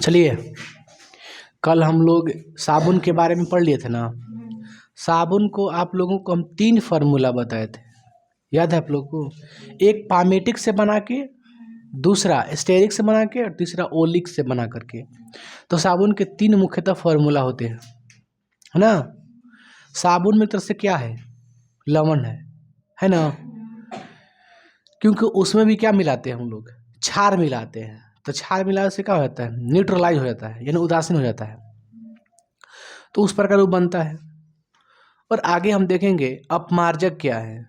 चलिए, कल हम लोग साबुन के बारे में पढ़ लिए थे ना। साबुन को आप लोगों को हम 3 फार्मूला बताए थे, याद है आप लोग को? एक पामेटिक से बना के, दूसरा स्टेरिक से बना के और तीसरा ओलिक से बना करके। तो साबुन के 3 मुख्यतः फार्मूला होते हैं, है ना। साबुन में तरह से क्या है, लवण है ना, क्योंकि उसमें भी क्या मिलाते हैं हम लोग, क्षार मिलाते हैं। तो क्षार मिलाने से क्या हो जाता है, न्यूट्रलाइज हो जाता है, यानी उदासीन हो जाता है। तो उस प्रकार वो बनता है। और आगे हम देखेंगे अपमार्जक क्या है।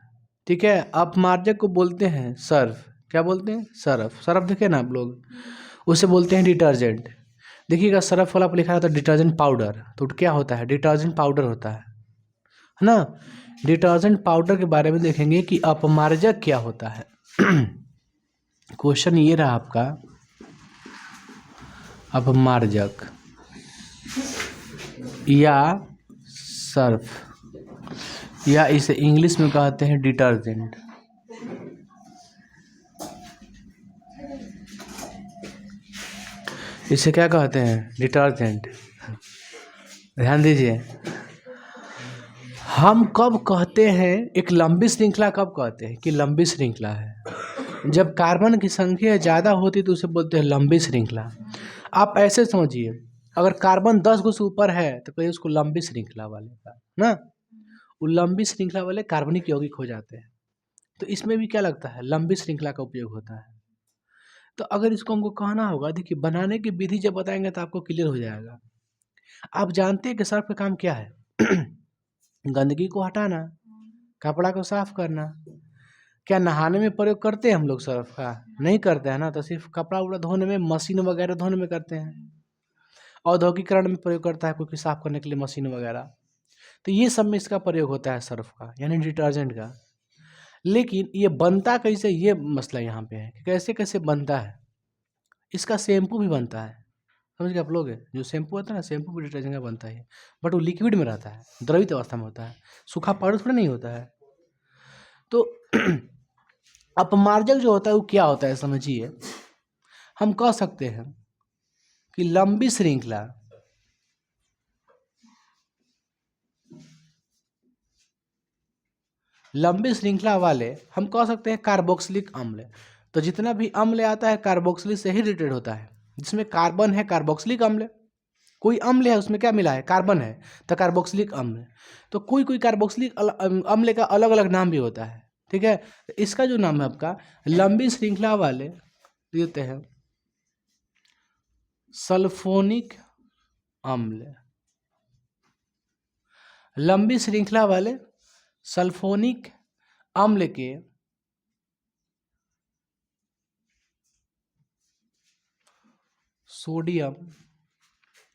ठीक है, अपमार्जक को बोलते हैं सर्फ। क्या बोलते हैं? सर्फ। सर्फ देखे ना आप लोग, उसे बोलते हैं डिटर्जेंट। देखिएगा सर्फ वाला पर लिखा रहता है डिटर्जेंट पाउडर, तो क्या होता है, डिटर्जेंट पाउडर होता है ना। डिटर्जेंट पाउडर के बारे में देखेंगे कि अपमार्जक क्या होता है। क्वेश्चन ये रहा आपका, अपमार्जक या सर्फ, या इसे इंग्लिश में कहते हैं डिटर्जेंट। इसे क्या कहते हैं, डिटर्जेंट। ध्यान दीजिए, हम कब कहते हैं एक लंबी श्रृंखला, कब कहते हैं कि लंबी श्रृंखला है? जब कार्बन की संख्या ज़्यादा होती तो उसे बोलते हैं लंबी श्रृंखला। आप ऐसे समझिए, अगर कार्बन 10 गो से ऊपर है तो कहिए उसको लंबी श्रृंखला वाले का ना। वो लंबी श्रृंखला वाले कार्बनिक यौगिक हो जाते हैं। तो इसमें भी क्या लगता है, लंबी श्रृंखला का उपयोग होता है। तो अगर इसको हमको कहना होगा, देखिए बनाने की विधि जब बताएंगे तो आपको क्लियर हो जाएगा। आप जानते हैं कि सर्फ का काम क्या है? गंदगी को हटाना, कपड़ा को साफ करना। क्या नहाने में प्रयोग करते हैं हम लोग सर्फ का? नहीं करते हैं ना, तो सिर्फ कपड़ा उपड़ा धोने में, मशीन वगैरह धोने में करते हैं। औद्योगिकरण में प्रयोग करता है कोई साफ करने के लिए मशीन वगैरह। तो ये सब में इसका प्रयोग होता है सर्फ का, यानी डिटर्जेंट का। लेकिन ये बनता कैसे, ये मसला यहाँ पे है कि कैसे कैसे बनता है। इसका शैम्पू भी बनता है, समझ गए आप लोग? जो शैम्पू होता है ना, शैम्पू भी डिटर्जेंट का बनता है, बट वो लिक्विड में रहता है, द्रवित अवस्था में होता है, सूखा पाउडर थोड़ा नहीं होता है। तो अपमार्जक जो होता है वो क्या होता है समझिए। हम कह सकते हैं कि लंबी श्रृंखला, लंबी श्रृंखला वाले हम कह सकते हैं कार्बोक्सिलिक अम्ल। तो जितना भी अम्ल आता है कार्बोक्सिलिक से ही रिलेटेड होता है। जिसमें कार्बन है कार्बोक्सिलिक अम्ल, कोई अम्ल है उसमें क्या मिला है, कार्बन है, तो कार्बोक्सिलिक अम्ल। तो कोई कोई कार्बोक्सिलिक अम्ल का अलग अलग नाम भी होता है। ठीक है, इसका जो नाम है आपका लंबी श्रृंखला वाले देते हैं सल्फोनिक अम्ल। लंबी श्रृंखला वाले सल्फोनिक अम्ल के सोडियम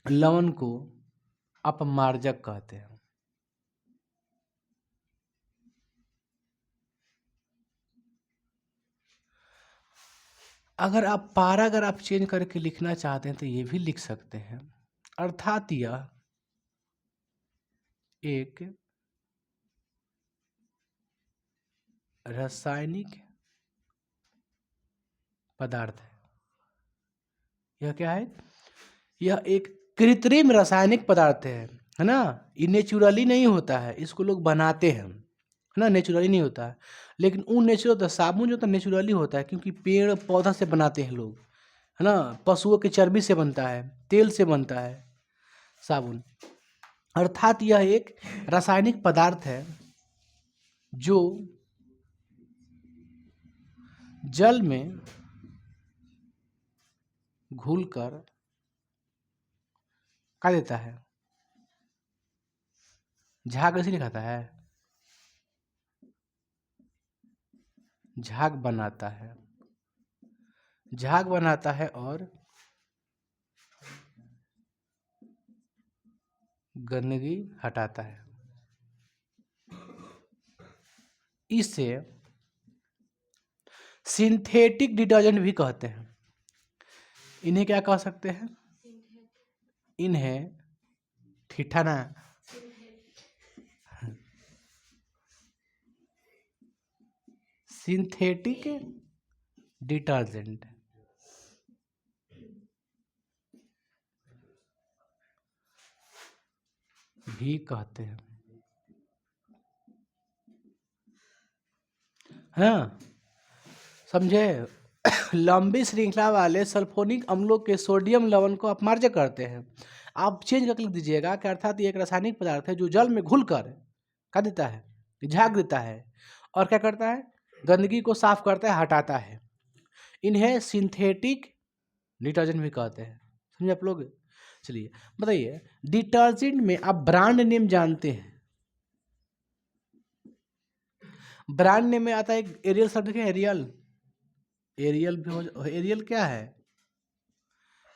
लवण को अपमार्जक कहते हैं। अगर आप पारा अगर आप चेंज करके लिखना चाहते हैं तो ये भी लिख सकते हैं। अर्थात यह एक रासायनिक पदार्थ है। यह क्या है, यह एक कृत्रिम रासायनिक पदार्थ है ना। ये नेचुरली नहीं होता है, इसको लोग बनाते हैं, है ना। नेचुरली नहीं होता है, लेकिन वो नेचुरल होता है। साबुन जो होता है नेचुरली होता है, क्योंकि पेड़ पौधा से बनाते हैं लोग, है ना। पशुओं की चर्बी से बनता है, तेल से बनता है साबुन। अर्थात यह एक रासायनिक पदार्थ है जो जल में घुलकर क्या देता है, झाग ऐसे लिखाता है, झाग बनाता है, झाग बनाता है और गंदगी हटाता है। इसे सिंथेटिक डिटर्जेंट भी कहते हैं। इन्हें क्या कह सकते हैं, इन्हें ठिठाना, सिंथेटिक डिटर्जेंट। भी कहते हैं, है ना, समझे। लंबी श्रृंखला वाले सल्फोनिक अम्लों के सोडियम लवण को अपमार्जक करते हैं। आप चेंज करके लिख दीजिएगा कि अर्थात ये एक रासायनिक पदार्थ है जो जल में घुलकर क्या देता है, झाग देता है और क्या करता है, गंदगी को साफ करता है, हटाता है। इन्हें सिंथेटिक डिटर्जेंट भी कहते हैं। समझे आप लोग। चलिए बताइए, डिटर्जेंट में आप ब्रांड नेम जानते हैं? ब्रांड नेम में आता है एरियल शब्द के, एरियल, एरियल भी हो, एरियल क्या है,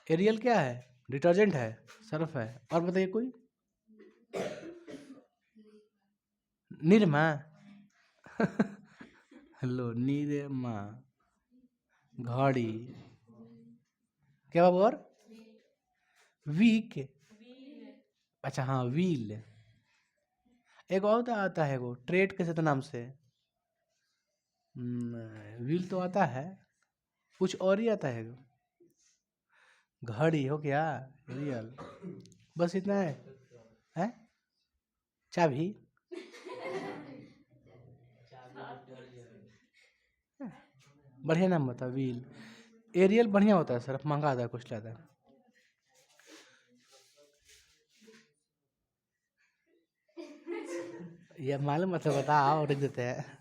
एरियल क्या है, डिटर्जेंट है, सर्फ है। और बताइए कोई, निरमा। हेलो, निरमा, घड़ी, क्या बाबू, और वीक, अच्छा हाँ व्हील। एक और तो आता है वो ट्रेड कैसे तो नाम से, व्हील तो आता है, कुछ और ही आता है। घड़ी हो गया, रियल, बस इतना है? चाबी, बढ़िया नाम बता, व्हील। एरियल बढ़िया होता है, सिर्फ महंगा आता है कुछ ज़्यादा। ये मालूम मतलब बताओ, लिख देते हैं।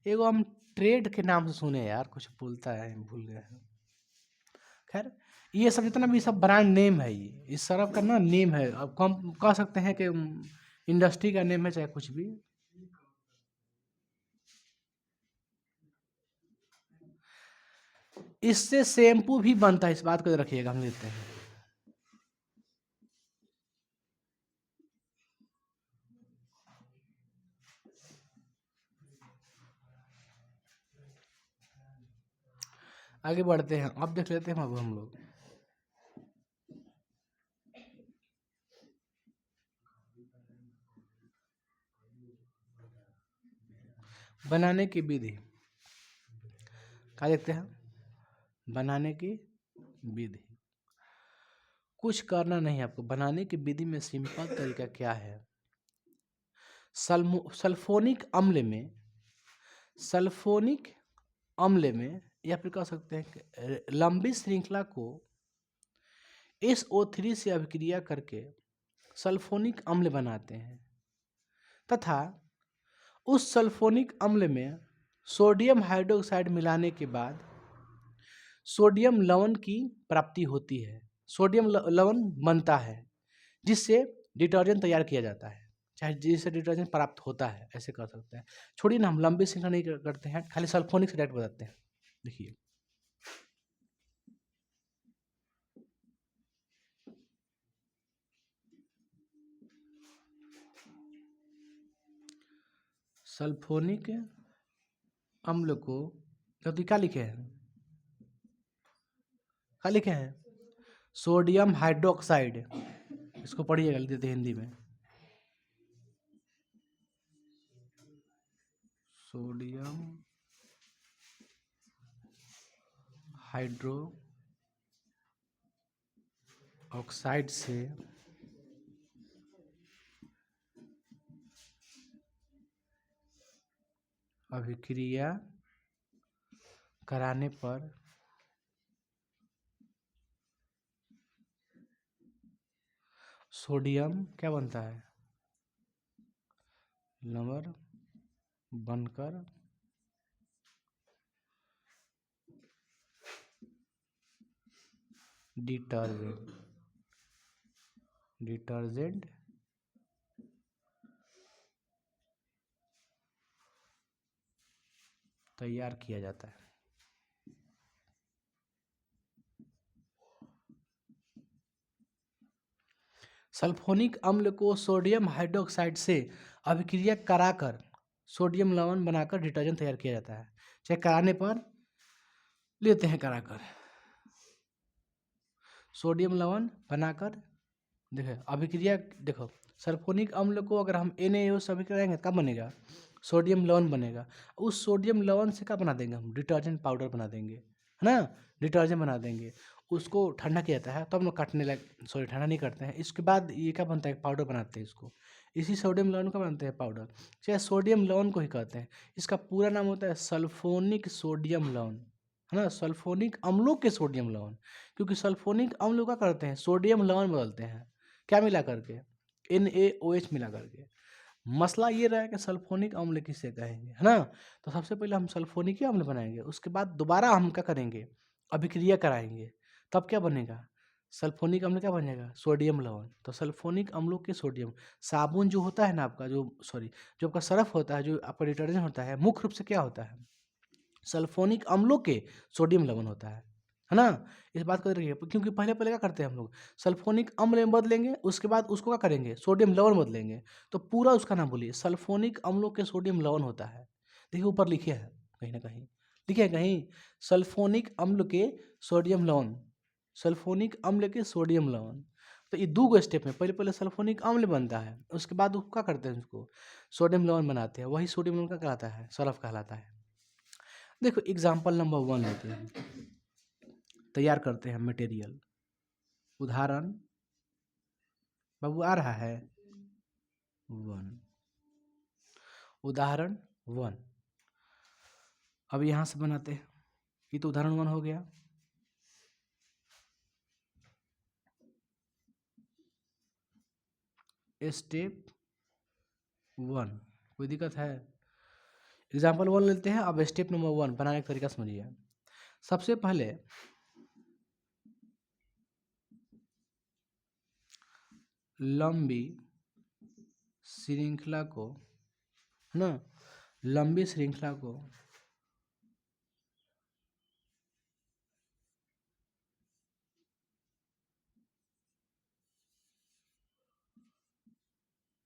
एगो हम ट्रेड के नाम से सुने यार, कुछ बोलता है, भूल गए। खैर ये सब जितना भी सब ब्रांड नेम है, ये इस सर्फ का ना नेम है। अब हम कह सकते हैं कि इंडस्ट्री का नेम है, चाहे कुछ भी। इससे शैम्पू भी बनता है, इस बात को याद रखिएगा, हम लेते हैं। आगे बढ़ते हैं, अब देख लेते हैं अब हम लोग बनाने की विधि। क्या देखते हैं, बनाने की विधि। कुछ करना नहीं आपको, बनाने की विधि में सिंपल तरीका क्या है, सल्फोनिक अम्ल में, सल्फोनिक अम्ल में, या फिर कह सकते हैं कि लंबी श्रृंखला को SO3 से अभिक्रिया करके सल्फोनिक अम्ल बनाते हैं तथा उस सल्फोनिक अम्ल में सोडियम हाइड्रोक्साइड मिलाने के बाद सोडियम लवण की प्राप्ति होती है। सोडियम लवण बनता है जिससे डिटर्जेंट तैयार किया जाता है, चाहे जिससे डिटर्जेंट प्राप्त होता है, ऐसे कर सकते हैं। छोड़िए ना, हम लंबी श्रृंखला नहीं करते हैं, खाली सल्फोनिक से डायरेक्ट बताते हैं। देखिए, सल्फोनिक अम्ल को जब क्या लिखे हैं, क्या लिखे हैं, सोडियम हाइड्रोक्साइड। इसको पढ़िएगा, लिख देते हैं हिंदी में, सोडियम हाइड्रो ऑक्साइड से अभिक्रिया कराने पर सोडियम क्या बनता है, लवण बनकर डिटर्जेंट तैयार किया जाता है। सल्फोनिक अम्ल को सोडियम हाइड्रोक्साइड से अभिक्रिया कराकर सोडियम लवण बनाकर डिटर्जेंट तैयार किया जाता है, चाहे कराने पर लेते हैं, कराकर सोडियम लवण बनाकर। देखो अभिक्रिया, देखो सल्फोनिक अम्ल को अगर हम NaO से अभिक्रिया करेंगे कब बनेगा, सोडियम लवण बनेगा। उस सोडियम लवण से क्या बना देंगे हम, डिटर्जेंट पाउडर बना देंगे, है ना, डिटर्जेंट बना देंगे। उसको ठंडा किया जाता है तो हम लोग काटने लग सॉरी ठंडा नहीं करते हैं। इसके बाद ये क्या बनता है, पाउडर बनाते हैं इसको, इसी सोडियम लवण का बनते हैं पाउडर, चाहे सोडियम लवण को ही कहते हैं। इसका पूरा नाम होता है सल्फोनिक सोडियम लवण, है ना, सल्फोनिक अम्लों के सोडियम लवण, क्योंकि सल्फोनिक अम्ल क्या करते हैं, सोडियम लवण बदलते हैं, क्या मिला करके, NaOH मिला करके। मसला ये रहा है कि सल्फोनिक अम्ल किसे कहेंगे, है ना। तो सबसे पहले हम सल्फोनिक अम्ल बनाएंगे, उसके बाद दोबारा हम क्या करेंगे, अभिक्रिया कराएंगे, तब क्या बनेगा, सल्फोनिक अम्ल क्या बनेगा, सोडियम लवण। तो सल्फोनिक अम्लों के सोडियम, साबुन जो होता है ना आपका, जो आपका सर्फ होता है, जो आपका डिटर्जेंट होता है, मुख्य रूप से क्या होता है, सल्फोनिक अम्लों के सोडियम लवण होता है ना। इस बात को रखिए, क्योंकि पहले पहले क्या करते हैं हम लोग, सल्फोनिक अम्ल में बदलेंगे, उसके बाद उसको क्या करेंगे, सोडियम लवण बदलेंगे। तो पूरा उसका नाम बोलिए, सल्फोनिक अम्लों के सोडियम लवण होता है। देखिए ऊपर लिखे है कहीं ना कहीं, लिखे है कहीं, सल्फोनिक अम्ल के सोडियम लवण, सल्फोनिक अम्ल के सोडियम लवण। तो ये दो स्टेप में, पहले पहले सल्फोनिक अम्ल बनता है, उसके बाद वो क्या करते हैं, उसको सोडियम लवण बनाते हैं, वही सोडियम लवण का कहलाता है, सल्फ कहलाता है। देखो एग्जाम्पल नंबर 1 लेते हैं, तैयार करते हैं मटेरियल, उदाहरण बाबू आ रहा है 1, उदाहरण 1। अब यहाँ से बनाते हैं, ये तो उदाहरण 1 हो गया। स्टेप 1, कोई दिक्कत है, एग्जाम्पल 1 लेते हैं। अब स्टेप नंबर 1 बनाने का तरीका समझिए। सबसे पहले लंबी श्रृंखला को, है ना, लंबी श्रृंखला को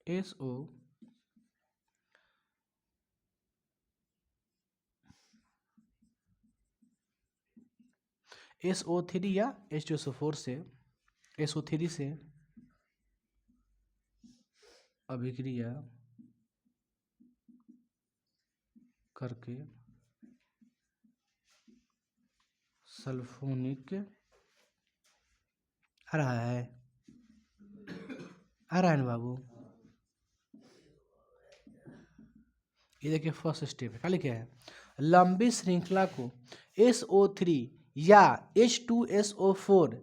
SO SO3 या H2SO4 से, SO3 से अभिक्रिया करके सल्फोनिक, आ रहा है, आ रहा है ना बाबू, ये देखिए फर्स्ट स्टेप है, क्या लिखे है, लंबी श्रृंखला को SO3 या H2SO4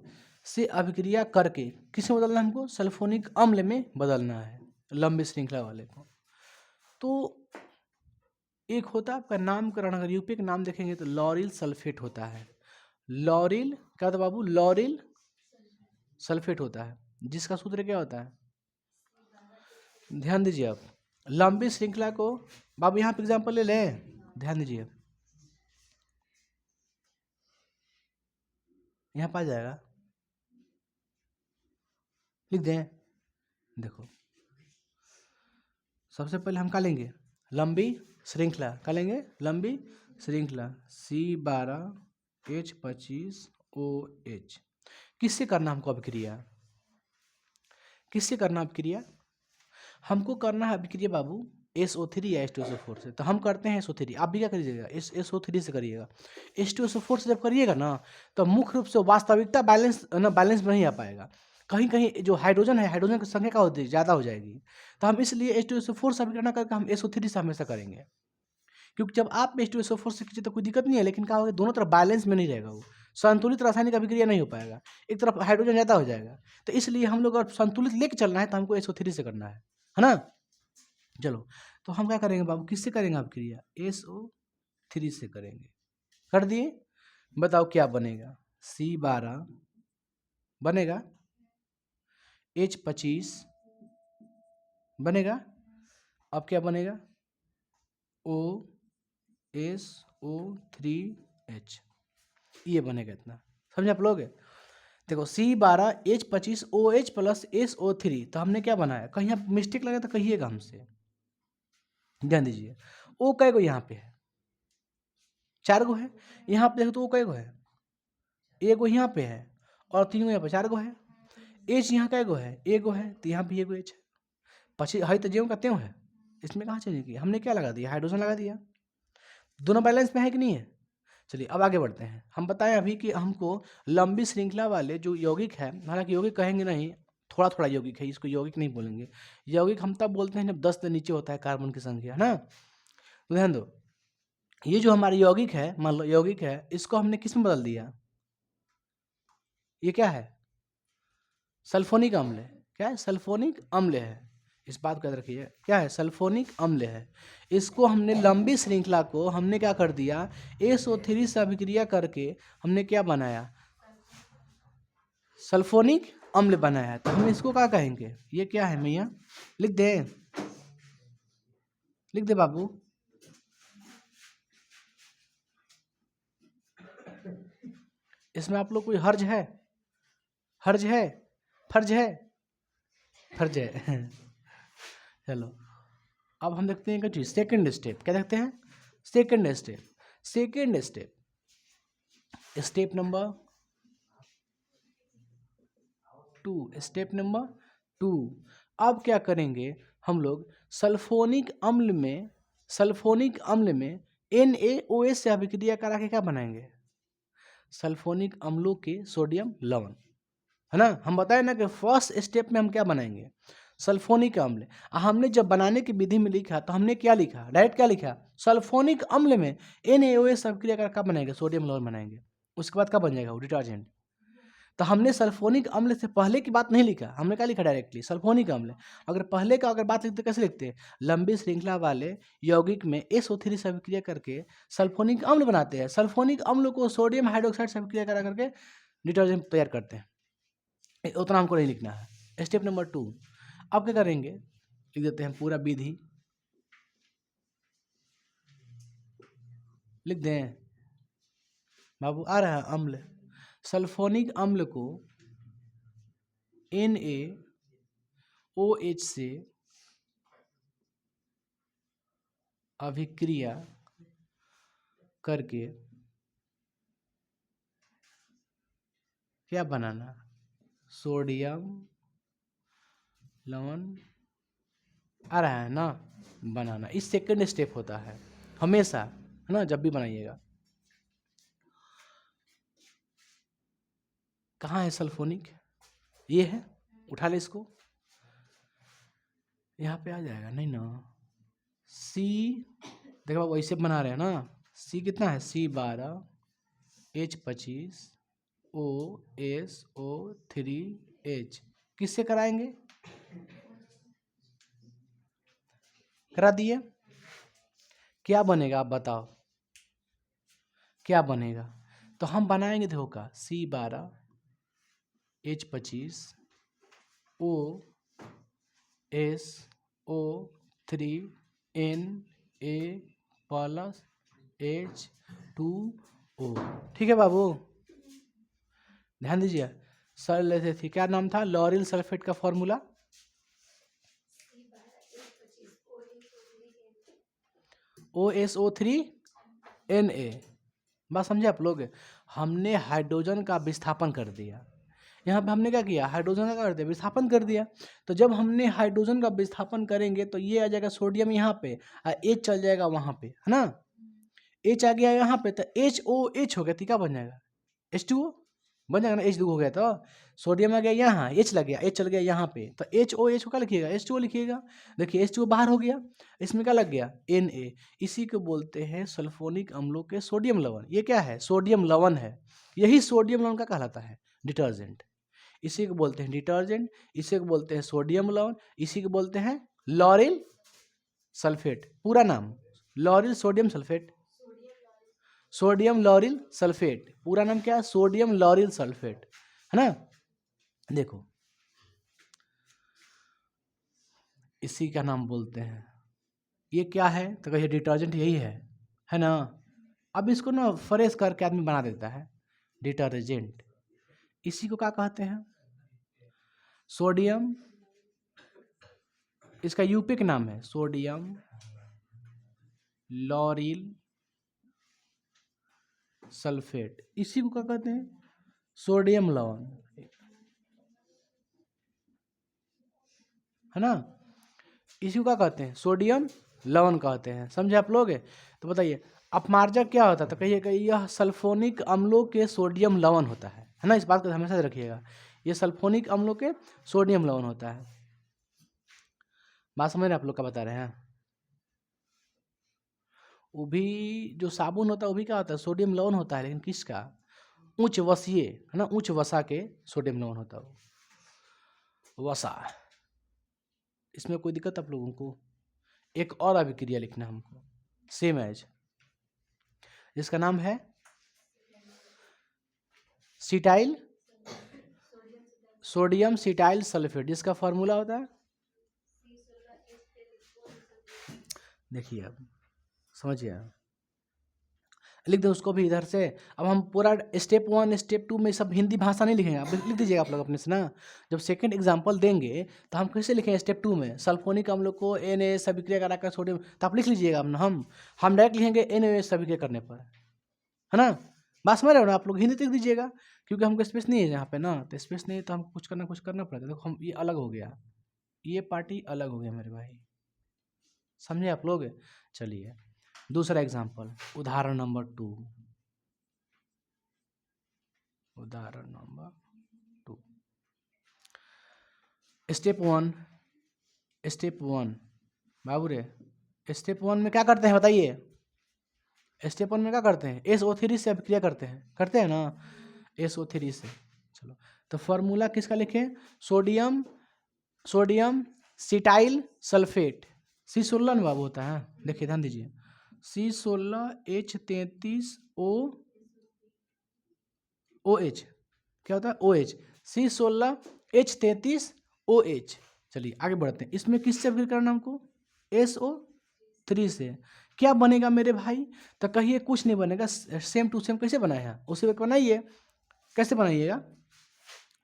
से अभिक्रिया करके किसमें बदलना है, हमको सल्फोनिक अम्ल में बदलना है, लंबी श्रृंखला वाले को। तो एक होता है आपका नामकरण, अगर यूपी का नाम देखेंगे तो लॉरिल सल्फेट होता है, लॉरिल क्या था बाबू, लॉरिल सल्फेट होता है, जिसका सूत्र क्या होता है, ध्यान दीजिए। आप लंबी श्रृंखला को, बाबू यहाँ पे एग्जाम्पल ले लें, ध्यान दीजिए, यहाँ पर आ जाएगा, लिख दें। देखो सबसे पहले हम क्या लेंगे, लंबी श्रृंखला, क्या लेंगे, लंबी श्रृंखला C12H25OH, किससे करना हमको अभिक्रिया, किससे करना अभिक्रिया, हमको करना है अभिक्रिया बाबू SO3 या H2SO4 से। तो हम करते हैं SO3, आप भी क्या करिएगा, SO3 से करिएगा। H2SO4 से जब करिएगा ना, तो मुख्य रूप से वास्तविकता बैलेंस ना, बैलेंस में नहीं आ पाएगा, कहीं कहीं जो हाइड्रोजन है, हाइड्रोजन की संख्या क्या होती है, ज़्यादा हो जाएगी। तो हम इसलिए H2SO4 से अभिक्रिया करके हम SO3 से हमेशा करेंगे, क्योंकि जब आप H2SO4 से खींचे तो कोई दिक्कत नहीं है, लेकिन क्या होगा, दोनों तरफ बैलेंस में नहीं रहेगा, वो संतुलित रासायनिक अभिक्रिया नहीं हो पाएगा, एक तरफ हाइड्रोजन ज़्यादा हो जाएगा। तो इसलिए हम लोग अगर संतुलित लेके चलना है तो हमको SO3 से करना है ना। चलो तो हम क्या करेंगे बाबू, किससे करेंगे अभिक्रिया, SO3 से करेंगे, कर दिए, बताओ क्या बनेगा, C12 बनेगा, H25 बनेगा, अब क्या बनेगा, OSO3H, ये बनेगा इतना, समझे आप लोग। देखो C12H25OH प्लस SO3, तो हमने क्या बनाया, कहीं आप मिस्टेक लगा तो कहिएगा हमसे, ध्यान दीजिए। ओ कै गो यहाँ पे है, 4 गो है, यहाँ पे देखो तो ओ कै गो है, एक गो यहाँ पे है और 3 गो यहाँ पे, 4 गो है। एच यहाँ कै गो है, एक गो है, तो यहाँ भी एक गो एच है, पची है तो ज्यों का त्यों है, इसमें कहाँ चेंज किया, हमने क्या लगा दिया, हाइड्रोजन लगा दिया, दोनों बैलेंस में है कि नहीं है। चलिए अब आगे बढ़ते हैं। हम बताएं अभी कि हमको लंबी श्रृंखला वाले जो यौगिक है, हालांकि यौगिक कहेंगे नहीं, थोड़ा थोड़ा यौगिक है, इसको यौगिक नहीं बोलेंगे। यौगिक हम तब बोलते हैं जब 10 से नीचे होता है कार्बन की संख्या, है ना। तो ध्यान दो, ये जो हमारे यौगिक है, मान लो यौगिक है, इसको हमने किस में बदल दिया? ये क्या है? सल्फोनिक अम्ल है। क्या है? सल्फोनिक अम्ल है। इस बात को याद रखिए, क्या है? सल्फोनिक अम्ल है। इसको हमने लंबी श्रृंखला को हमने क्या कर दिया? SO3 से अभिक्रिया करके हमने क्या बनाया? सल्फोनिक अम्ल बनाया। तो हम इसको क्या कहेंगे? ये क्या है मैया? लिख दे, लिख दे बाबू। इसमें आप लोग कोई हर्ज है? हर्ज है? फर्ज है? फर्ज है। चलो अब हम देखते हैं क्या चीज, सेकेंड स्टेप। क्या देखते हैं? Second step. Second step, step number 2। Step number 2, अब क्या करेंगे हम लोग? सल्फोनिक अम्ल में, सल्फोनिक अम्ल में NaOH से अभिक्रिया करा के क्या बनाएंगे? सल्फोनिक अम्लों के सोडियम लवण, है ना। हम बताए ना कि फर्स्ट स्टेप में हम क्या बनाएंगे? सल्फोनिक अम्ल। हमने जब बनाने की विधि में लिखा तो हमने क्या लिखा? डायरेक्ट क्या लिखा? सल्फोनिक अम्ल में NaOH अभिक्रिया कर क्या बनाएंगे? सोडियम लवण बनाएंगे। उसके बाद क्या बन जाएगा? वो डिटर्जेंट। तो हमने सल्फोनिक अम्ल से पहले की बात नहीं लिखा, हमने क्या लिखा? डायरेक्टली सल्फोनिक अम्ल। अगर पहले का अगर बात लिखते कैसे लिखते हैं? लंबी श्रृंखला वाले यौगिक में SO3 से अभिक्रिया करके सल्फोनिक अम्ल बनाते हैं। सल्फोनिक अम्ल को सोडियम हाइड्रोक्साइड से अभिक्रिया करा करके डिटर्जेंट तैयार करते हैं। उतना हमको नहीं लिखना है। स्टेप नंबर 2, अब क्या करेंगे? लिख देते हैं पूरा विधि, लिख दें बाबू। आ रहा है अम्ल, सल्फोनिक अम्ल को NaOH से अभिक्रिया करके क्या बनाना? सोडियम लवण। आ रहा है ना? बनाना। इस सेकंड स्टेप होता है हमेशा, है ना, जब भी बनाइएगा। कहाँ है सल्फोनिक? ये है, उठा ले इसको, यहाँ पे आ जाएगा नहीं ना। C, देखो वैसे बना रहे हैं ना। C कितना है? C12 H25 OSO3H। किससे कराएंगे? करा दिए। क्या बनेगा आप बताओ? क्या बनेगा? तो हम बनाएंगे, देखो का C12 H25 OSO3Na+H2O। ठीक है बाबू, ध्यान दीजिए। सर लेते थे, क्या नाम था? लॉरिल सल्फेट का फॉर्मूला OSO3Na। बात समझे आप लोग? हमने हाइड्रोजन का विस्थापन कर दिया। यहाँ पे हमने क्या किया? हाइड्रोजन का कर दिया, विस्थापन कर दिया। तो जब हमने हाइड्रोजन का विस्थापन करेंगे तो ये आ जाएगा सोडियम यहाँ पे, और H चल जाएगा वहाँ पे, है ना। H आ गया यहाँ पे तो HOH हो गया, तो क्या बन जाएगा? H2O बन जाएगा ना। H2 हो गया तो सोडियम आ गया यहाँ, H लग गया, H चल गया यहाँ पे, तो HOH को क्या लिखिएगा? H2O लिखिएगा। देखिए H2O बाहर हो गया, इसमें क्या लग गया? Na। इसी को बोलते हैं सल्फोनिक अम्लों के सोडियम लवण। ये क्या है? सोडियम लवण है। यही सोडियम लवण का कहलाता है डिटर्जेंट। इसी को बोलते हैं डिटर्जेंट, इसी को बोलते हैं सोडियम लवण, इसी को बोलते हैं लॉरिल सल्फेट। पूरा नाम lauryl sodium sulphate, sodium lauryl sulphate. पूरा नाम क्या है? सोडियम लॉरिल सल्फेट, है ना। देखो इसी का नाम बोलते हैं। ये क्या है? तो कहिए डिटर्जेंट यही है ना। अब इसको ना फ्रेश करके आदमी बना देता है डिटर्जेंट। इसी को क्या कहते हैं? सोडियम, इसका यूपिक नाम है सोडियम लॉरिल सल्फेट। इसी को क्या कहते हैं? सोडियम लवण, है ना। इसी को क्या कहते हैं? सोडियम लवण कहते हैं। समझे आप लोग? तो बताइए अपमार्जक क्या होता है? तो कहिए कि यह सल्फोनिक अम्लों के सोडियम लवण होता है ना, इस बात को हमेशा याद रखिएगा, ये सल्फोनिक अम्लों के सोडियम लवण होता है। बात समझ रहे हैं आप लोग क्या बता रहे हैं? वो भी जो साबुन होता है वो भी क्या होता है? सोडियम लवण होता है, लेकिन किसका? उच्च वसीय है ना, उच्च वसा के सोडियम लवण होता है वो, वसा। इसमें कोई दिक्कत आप लोगों को? एक और अभिक्रिया लिखना हमको, सेम एज, जिसका नाम है सिटाइल सोडियम सिटाइल सल्फेट, जिसका फॉर्मूला होता है, देखिए अब समझिए, लिख दो उसको भी इधर से। अब हम पूरा स्टेप 1 स्टेप 2 में सब हिंदी भाषा नहीं लिखेंगे, आप लिख दीजिएगा आप लोग अपने से ना। जब सेकंड एग्जांपल देंगे तो हम कैसे लिखेंगे? स्टेप 2 में सल्फोनिक अम्लों को NaS अभिक्रिया कराकर सोडियम, तो आप लिख लीजिएगा अपना। हम डायरेक्ट लिखेंगे NaOH अभिक्रिया करने पर, है ना। बात समझ रहे हो ना आप लोग? हिंदी लिख दीजिएगा, क्योंकि हमको स्पेस नहीं है यहाँ पे ना, तो स्पेस नहीं है तो हमको कुछ करना पड़ेगा। देखो हम, ये अलग हो गया, ये पार्टी अलग हो गया मेरे भाई, समझे आप लोग? चलिए दूसरा एग्जाम्पल, उदाहरण नंबर 2, उदाहरण नंबर 2, स्टेप 1 बाबू रे, स्टेप 1 में क्या करते हैं बताइए? स्टेप 1 में क्या करते हैं? SO3 से अभिक्रिया करते हैं ना, SO3 से। चलो तो फॉर्मूला किसका लिखें? सोडियम सिटाइल सल्फेट, C16 में बाबू होता है, देखिए ध्यान दीजिए, C16H33OOH, क्या होता है? OH, C16H33OH। चलिए आगे बढ़ते हैं, इसमें किससे अभिक्रिया करना हमको? SO3 से। क्या बनेगा मेरे भाई? तो कहिए कुछ नहीं बनेगा, सेम टू सेम कैसे बनाए हैं उसी वक्त बनाइए। कैसे बनाइएगा?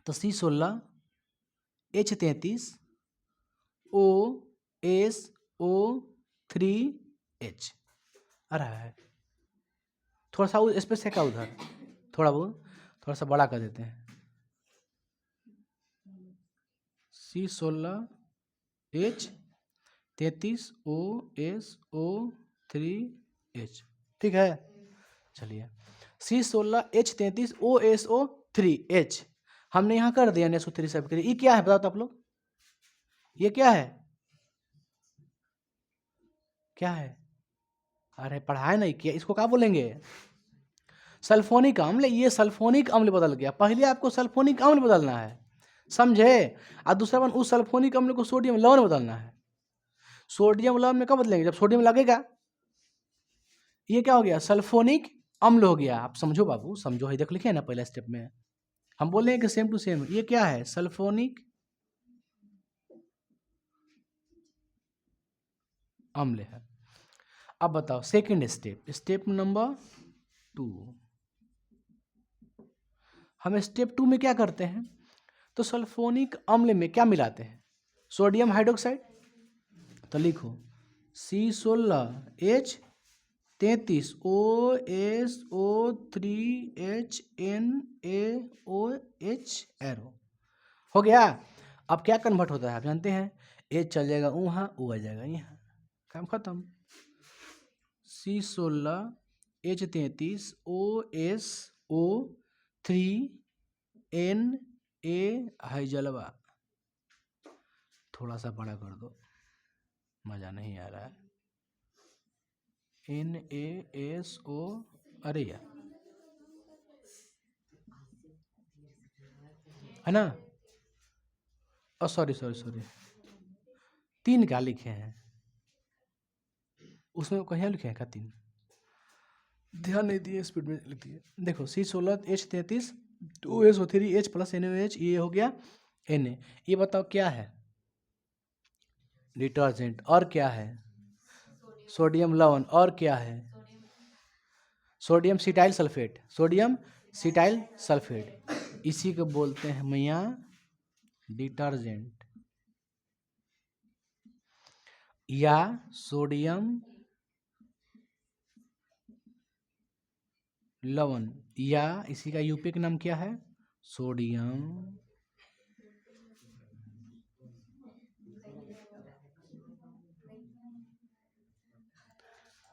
तो C16H33OSO3H आ रहा है। थोड़ा सा स्पेस है क्या उधर? थोड़ा सा बड़ा कर देते हैं, C16H33OSO3H, ठीक है। चलिए C16H33OSO3H हमने यहाँ कर दिया NSO3 से अभिक्रिया। ये क्या है बताओ तो आप लोग? ये क्या है? क्या है? अरे पढ़ाए नहीं किया, इसको क्या बोलेंगे? सल्फोनिक अम्ल। ये सल्फोनिक अम्ल बदल गया, पहले आपको सल्फोनिक अम्ल बदलना है, समझे? और दूसरा वन उस सल्फोनिक अम्ल को सोडियम लवण बदलना है। सोडियम लवण में कब बदलेंगे? जब सोडियम लगेगा। ये क्या हो गया? सल्फोनिक अम्ल हो गया। आप समझो बाबू, समझो, है देख लिखे ना पहले स्टेप में हम बोल रहे हैं कि सेम टू सेम। ये क्या है? सल्फोनिक अम्ल है। अब बताओ सेकंड स्टेप, स्टेप नंबर 2। हम स्टेप 2 में क्या करते हैं? तो सल्फोनिक अम्ल में क्या मिलाते हैं? Sodium hydroxide. तो लिखो C16H33OSO3HNaOH एरो हो गया। अब क्या कन्वर्ट होता है आप जानते हैं? एच चल जाएगा वहाँ, ओ आ जाएगा यहाँ, काम खत्म। C16H33OSO3Na हाइजलवा, थोड़ा सा बड़ा कर दो, मज़ा नहीं आ रहा है। NaSO, अरे यार, है ना? सॉरी 3 क्या लिखे हैं उसमें? कहीं लिखे हैं क्या 3? ध्यान नहीं दिए, स्पीड में लिख दिए। देखो C16H33OSO3H प्लस NaOH, ये हो गया Na। ये बताओ क्या है? डिटर्जेंट। और क्या है? सोडियम लवण। और क्या है? Sodium cetyl sulphate, sodium cetyl sulphate, इसी को बोलते हैं मैया डिटर्जेंट या सोडियम लवण, या इसी का यूपी का नाम क्या है? सोडियम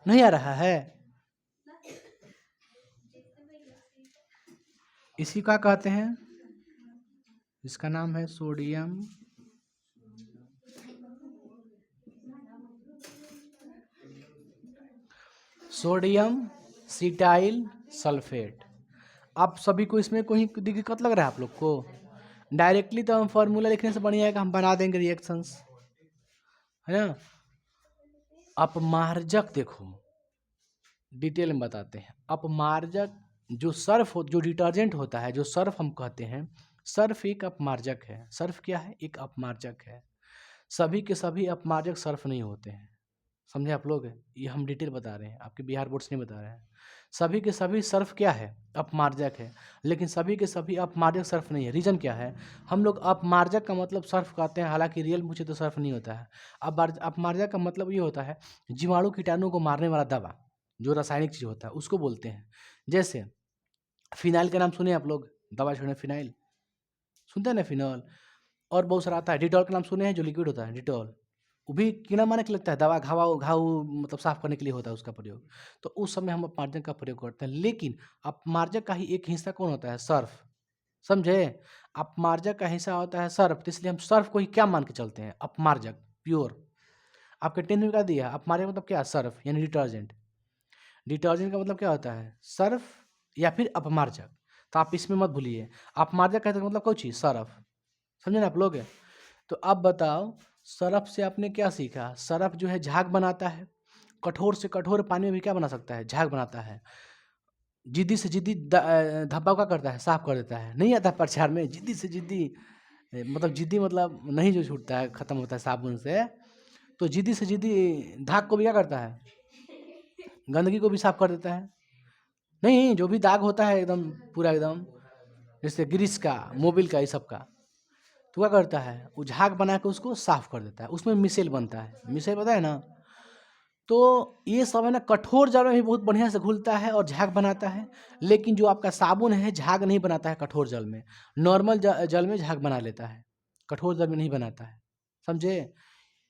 नहीं आ रहा है? इसी का कहते हैं, इसका नाम है सोडियम सिटाइल सल्फेट। आप सभी को इसमें कोई दिक्कत लग रहा है आप लोग को? डायरेक्टली तो हम फॉर्मूला लिखने से बढ़िया है कि हम बना देंगे रिएक्शंस, है ना। अपमार्जक देखो, डिटेल में बताते हैं। अपमार्जक जो सर्फ हो, जो डिटर्जेंट होता है, जो सर्फ हम कहते हैं, सर्फ एक अपमार्जक है। सर्फ क्या है? एक अपमार्जक है। सभी के सभी अपमार्जक सर्फ नहीं होते हैं, समझे आप लोग? ये हम डिटेल बता रहे हैं, आपके बिहार बोर्ड से नहीं बता रहे हैं। सभी के सभी सर्फ क्या है? अपमार्जक है। लेकिन सभी के सभी अपमार्जक सर्फ नहीं है। रीजन क्या है? हम लोग अपमार्जक का मतलब सर्फ कहते हैं, हालांकि रियल मुझे तो सर्फ नहीं होता है। अब अपमार्जक का मतलब ये होता है जीवाणु कीटाणु को मारने वाला दवा, जो रासायनिक चीज होता है उसको बोलते हैं। जैसे फिनाइल का नाम सुने आप लोग? दवा छोड़ने फिनाइल सुनते हैं ना, फिनॉल। और बहुत सारा आता है। डिटॉल का नाम सुने हैं, जो लिक्विड होता है डिटॉल, वो भी कीड़ा मारने के लिए लगता है। दवा घाव घाव मतलब साफ करने के लिए होता है उसका प्रयोग। तो उस समय हम अपमार्जक का प्रयोग करते हैं। लेकिन अपमार्जक का ही एक हिस्सा कौन होता है? सर्फ, समझे? अपमार्जक का हिस्सा होता है सर्फ, तो इसलिए हम सर्फ को ही क्या मान के चलते हैं? अपमार्जक प्योर। आपके 10th में क्या दिया? अपमार्जक मतलब क्या? सर्फ यानी डिटर्जेंट। डिटर्जेंट का मतलब क्या होता है? सर्फ या फिर अपमार्जक। तो आप इसमें मत भूलिए, अपमार्जक कहते हैं मतलब कोई चीज सर्फ, समझे ना आप लोग? तो अब बताओ, सरफ से आपने क्या सीखा? सरफ जो है झाग बनाता है। कठोर से कठोर पानी में भी क्या बना सकता है? झाग बनाता है। जिद्दी से जिद्दी धब्बा क्या करता है? साफ कर देता है। नहीं आता प्रचार में, जिद्दी से जिद्दी मतलब जिद्दी मतलब नहीं जो छूटता है, खत्म होता है साबुन से। तो जिद्दी से जिद्दी धाग को भी क्या करता है? गंदगी को भी साफ कर देता है। नहीं, जो भी दाग होता है एकदम पूरा एकदम, जैसे ग्रीस का, मोबिल का, ये सब का, तो क्या करता है? वो झाग बना के उसको साफ कर देता है। उसमें मिसेल बनता है, मिसेल पता है ना। तो ये सब है ना, कठोर जल में भी बहुत बढ़िया से घुलता है और झाग बनाता है। लेकिन जो आपका साबुन है झाग नहीं बनाता है कठोर जल में। नॉर्मल जल में झाग बना लेता है, कठोर जल में नहीं बनाता है, समझे?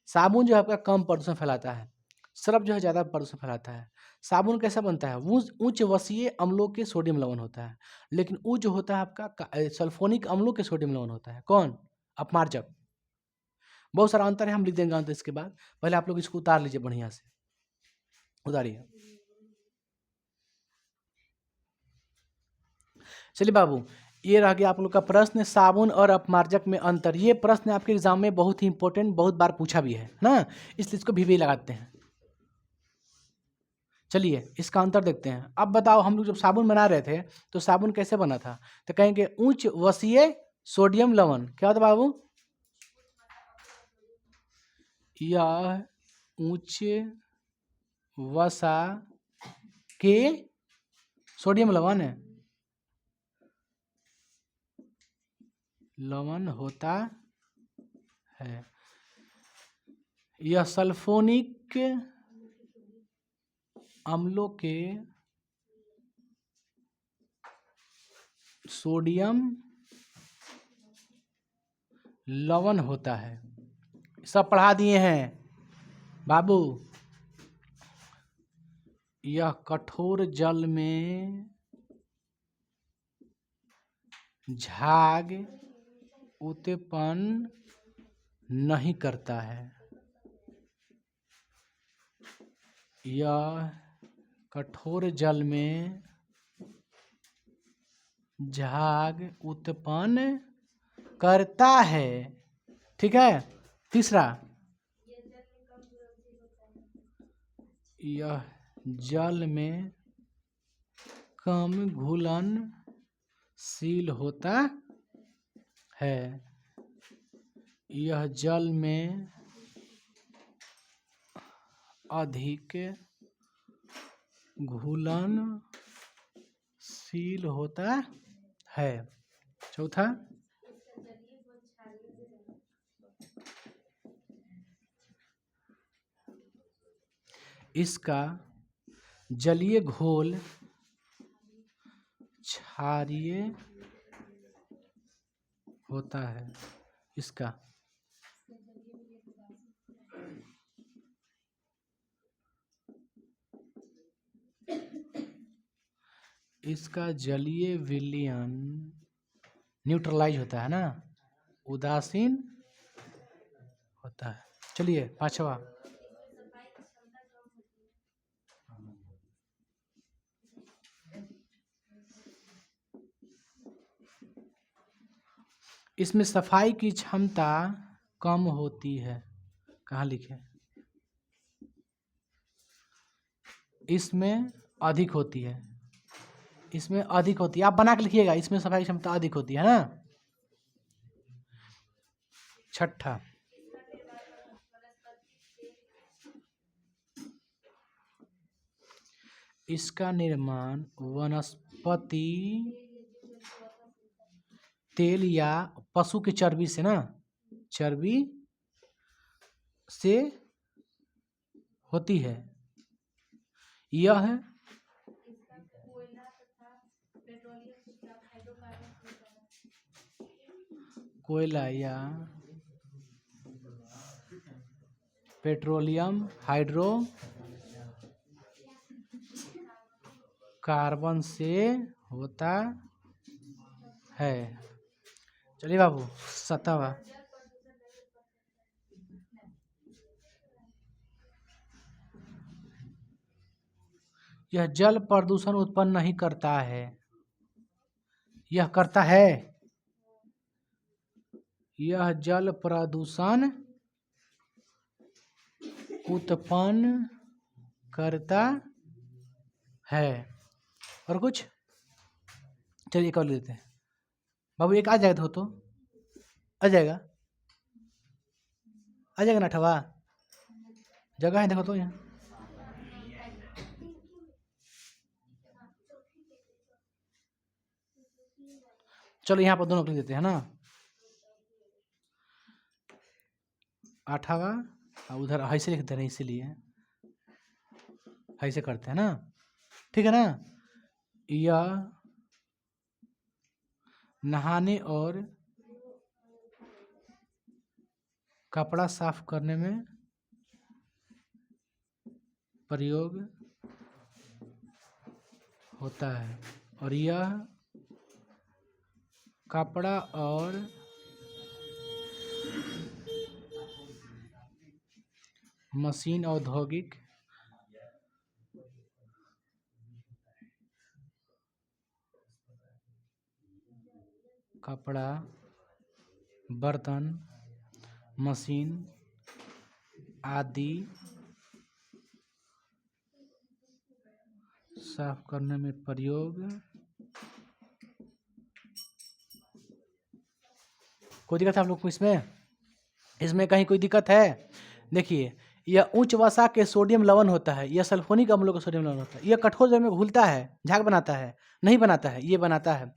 साबुन जो है आपका कम प्रदूषण फैलाता है, सर्फ जो है ज़्यादा प्रदूषण फैलाता है। साबुन कैसा बनता है? वो उच्च वसीय अम्लों के सोडियम लवण होता है। लेकिन वो जो होता है आपका सल्फोनिक अम्लों के सोडियम लवण होता है। कौन? अपमार्जक। बहुत सारा अंतर है, हम लिख देंगे अंतर इसके बाद। पहले आप लोग इसको उतार लीजिए बढ़िया से, उतारिए। चलिए बाबू, ये रह गया आप लोग का प्रश्न, साबुन और अपमार्जक में अंतर। ये प्रश्न आपके एग्जाम में बहुत ही इंपॉर्टेंट, बहुत बार पूछा भी है ना, इसलिए इसको भी लगाते हैं। चलिए इसका अंतर देखते हैं। अब बताओ, हम लोग जब साबुन बना रहे थे तो साबुन कैसे बना था? तो कहेंगे उच्च वसीय सोडियम लवण। क्या होता बाबू? यह उच्च वसा के सोडियम लवण है, लवण होता है। यह सल्फोनिक अम्लों के सोडियम लवण होता है। सब पढ़ा दिए हैं बाबू। यह कठोर जल में झाग उत्पन्न नहीं करता है। यह कठोर जल में झाग उत्पन्न करता है, ठीक है। तीसरा, यह जल में कम घुलनशील होता है। यह जल में अधिक घुलनशील होता है। चौथा, इसका जलीय घोल क्षारीय होता है। इसका इसका जलीय विलयन न्यूट्रलाइज होता है ना, उदासीन होता है। चलिए 5वां, इसमें सफाई की क्षमता कम होती है। कहाँ लिखे? इसमें अधिक होती है, इसमें अधिक होती है। आप बना के लिखिएगा, इसमें सफाई की क्षमता अधिक होती है ना। 6, इसका निर्माण वनस्पति तेल या पशु की चर्बी से ना, चर्बी से होती है। यह कोयला या पेट्रोलियम हाइड्रो कार्बन से होता है। चलिए बाबू 7वां, यह जल प्रदूषण उत्पन्न नहीं करता है। यह करता है, यह जल प्रदूषण उत्पन्न करता है। और कुछ? चलिए एक और लेते हैं बाबू, एक आ जाएगा तो आ जाएगा, आ जाएगा ना। 8वां जगह है, देखो तो यहाँ। चलो यहाँ पर दोनों को लिख देते हैं ना। 8वां उधर ऐसे लिख दे रहे हैं, इसीलिए ऐसे करते हैं ना, ठीक है ना। यह नहाने और कपड़ा साफ करने में प्रयोग होता है। और यह कपड़ा और मशीन औद्योगिक कपड़ा, बर्तन, मशीन आदि साफ करने में प्रयोग। कोई दिक्कत है आप लोग को इसमें? इसमें कहीं कोई दिक्कत है? देखिए, यह उच्च वसा के सोडियम लवण होता है, यह सल्फोनिक अम्लों का सोडियम लवण होता है। यह कठोर जल में घुलता है, झाग बनाता है, नहीं बनाता है, ये बनाता है।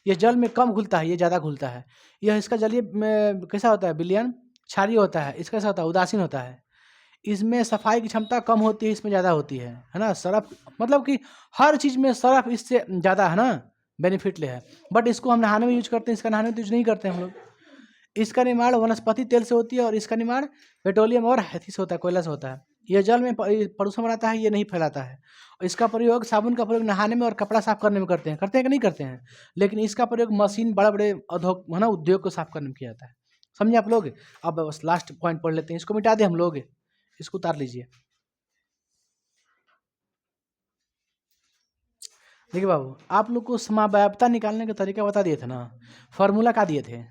यह जल में कम घुलता है, ये ज़्यादा घुलता है। यह इसका जलीय कैसा होता है? विलयन क्षारीय होता है। इसका कैसा होता है? उदासीन होता है। इसमें सफाई की क्षमता कम होती है, इसमें ज़्यादा होती है ना। सरफ मतलब कि हर चीज़ में सरफ इससे ज़्यादा है ना, बेनिफिट ले है। बट इसको हम नहाने में यूज करते हैं, इसका नहाने में यूज नहीं करते हम लोग। इसका निर्माण वनस्पति तेल से होती है और इसका निर्माण पेट्रोलियम और हैथी से होता है, कोयला से होता है। यह जल में प्रदूषण बनाता है, ये नहीं फैलाता है। और इसका प्रयोग, साबुन का प्रयोग नहाने में और कपड़ा साफ करने में करते हैं कि नहीं करते हैं। लेकिन इसका प्रयोग मशीन, बड़े बड़े उद्योग है ना, उद्योग को साफ करने में किया जाता है। समझे आप लोग? अब बस लास्ट पॉइंट पढ़ लेते हैं, इसको मिटा दें हम लोग, इसको उतार लीजिए। देखिए बाबू, आप लोग को समव्याप्तता निकालने का तरीका बता दिए थे ना, फॉर्मूला का दिए थे।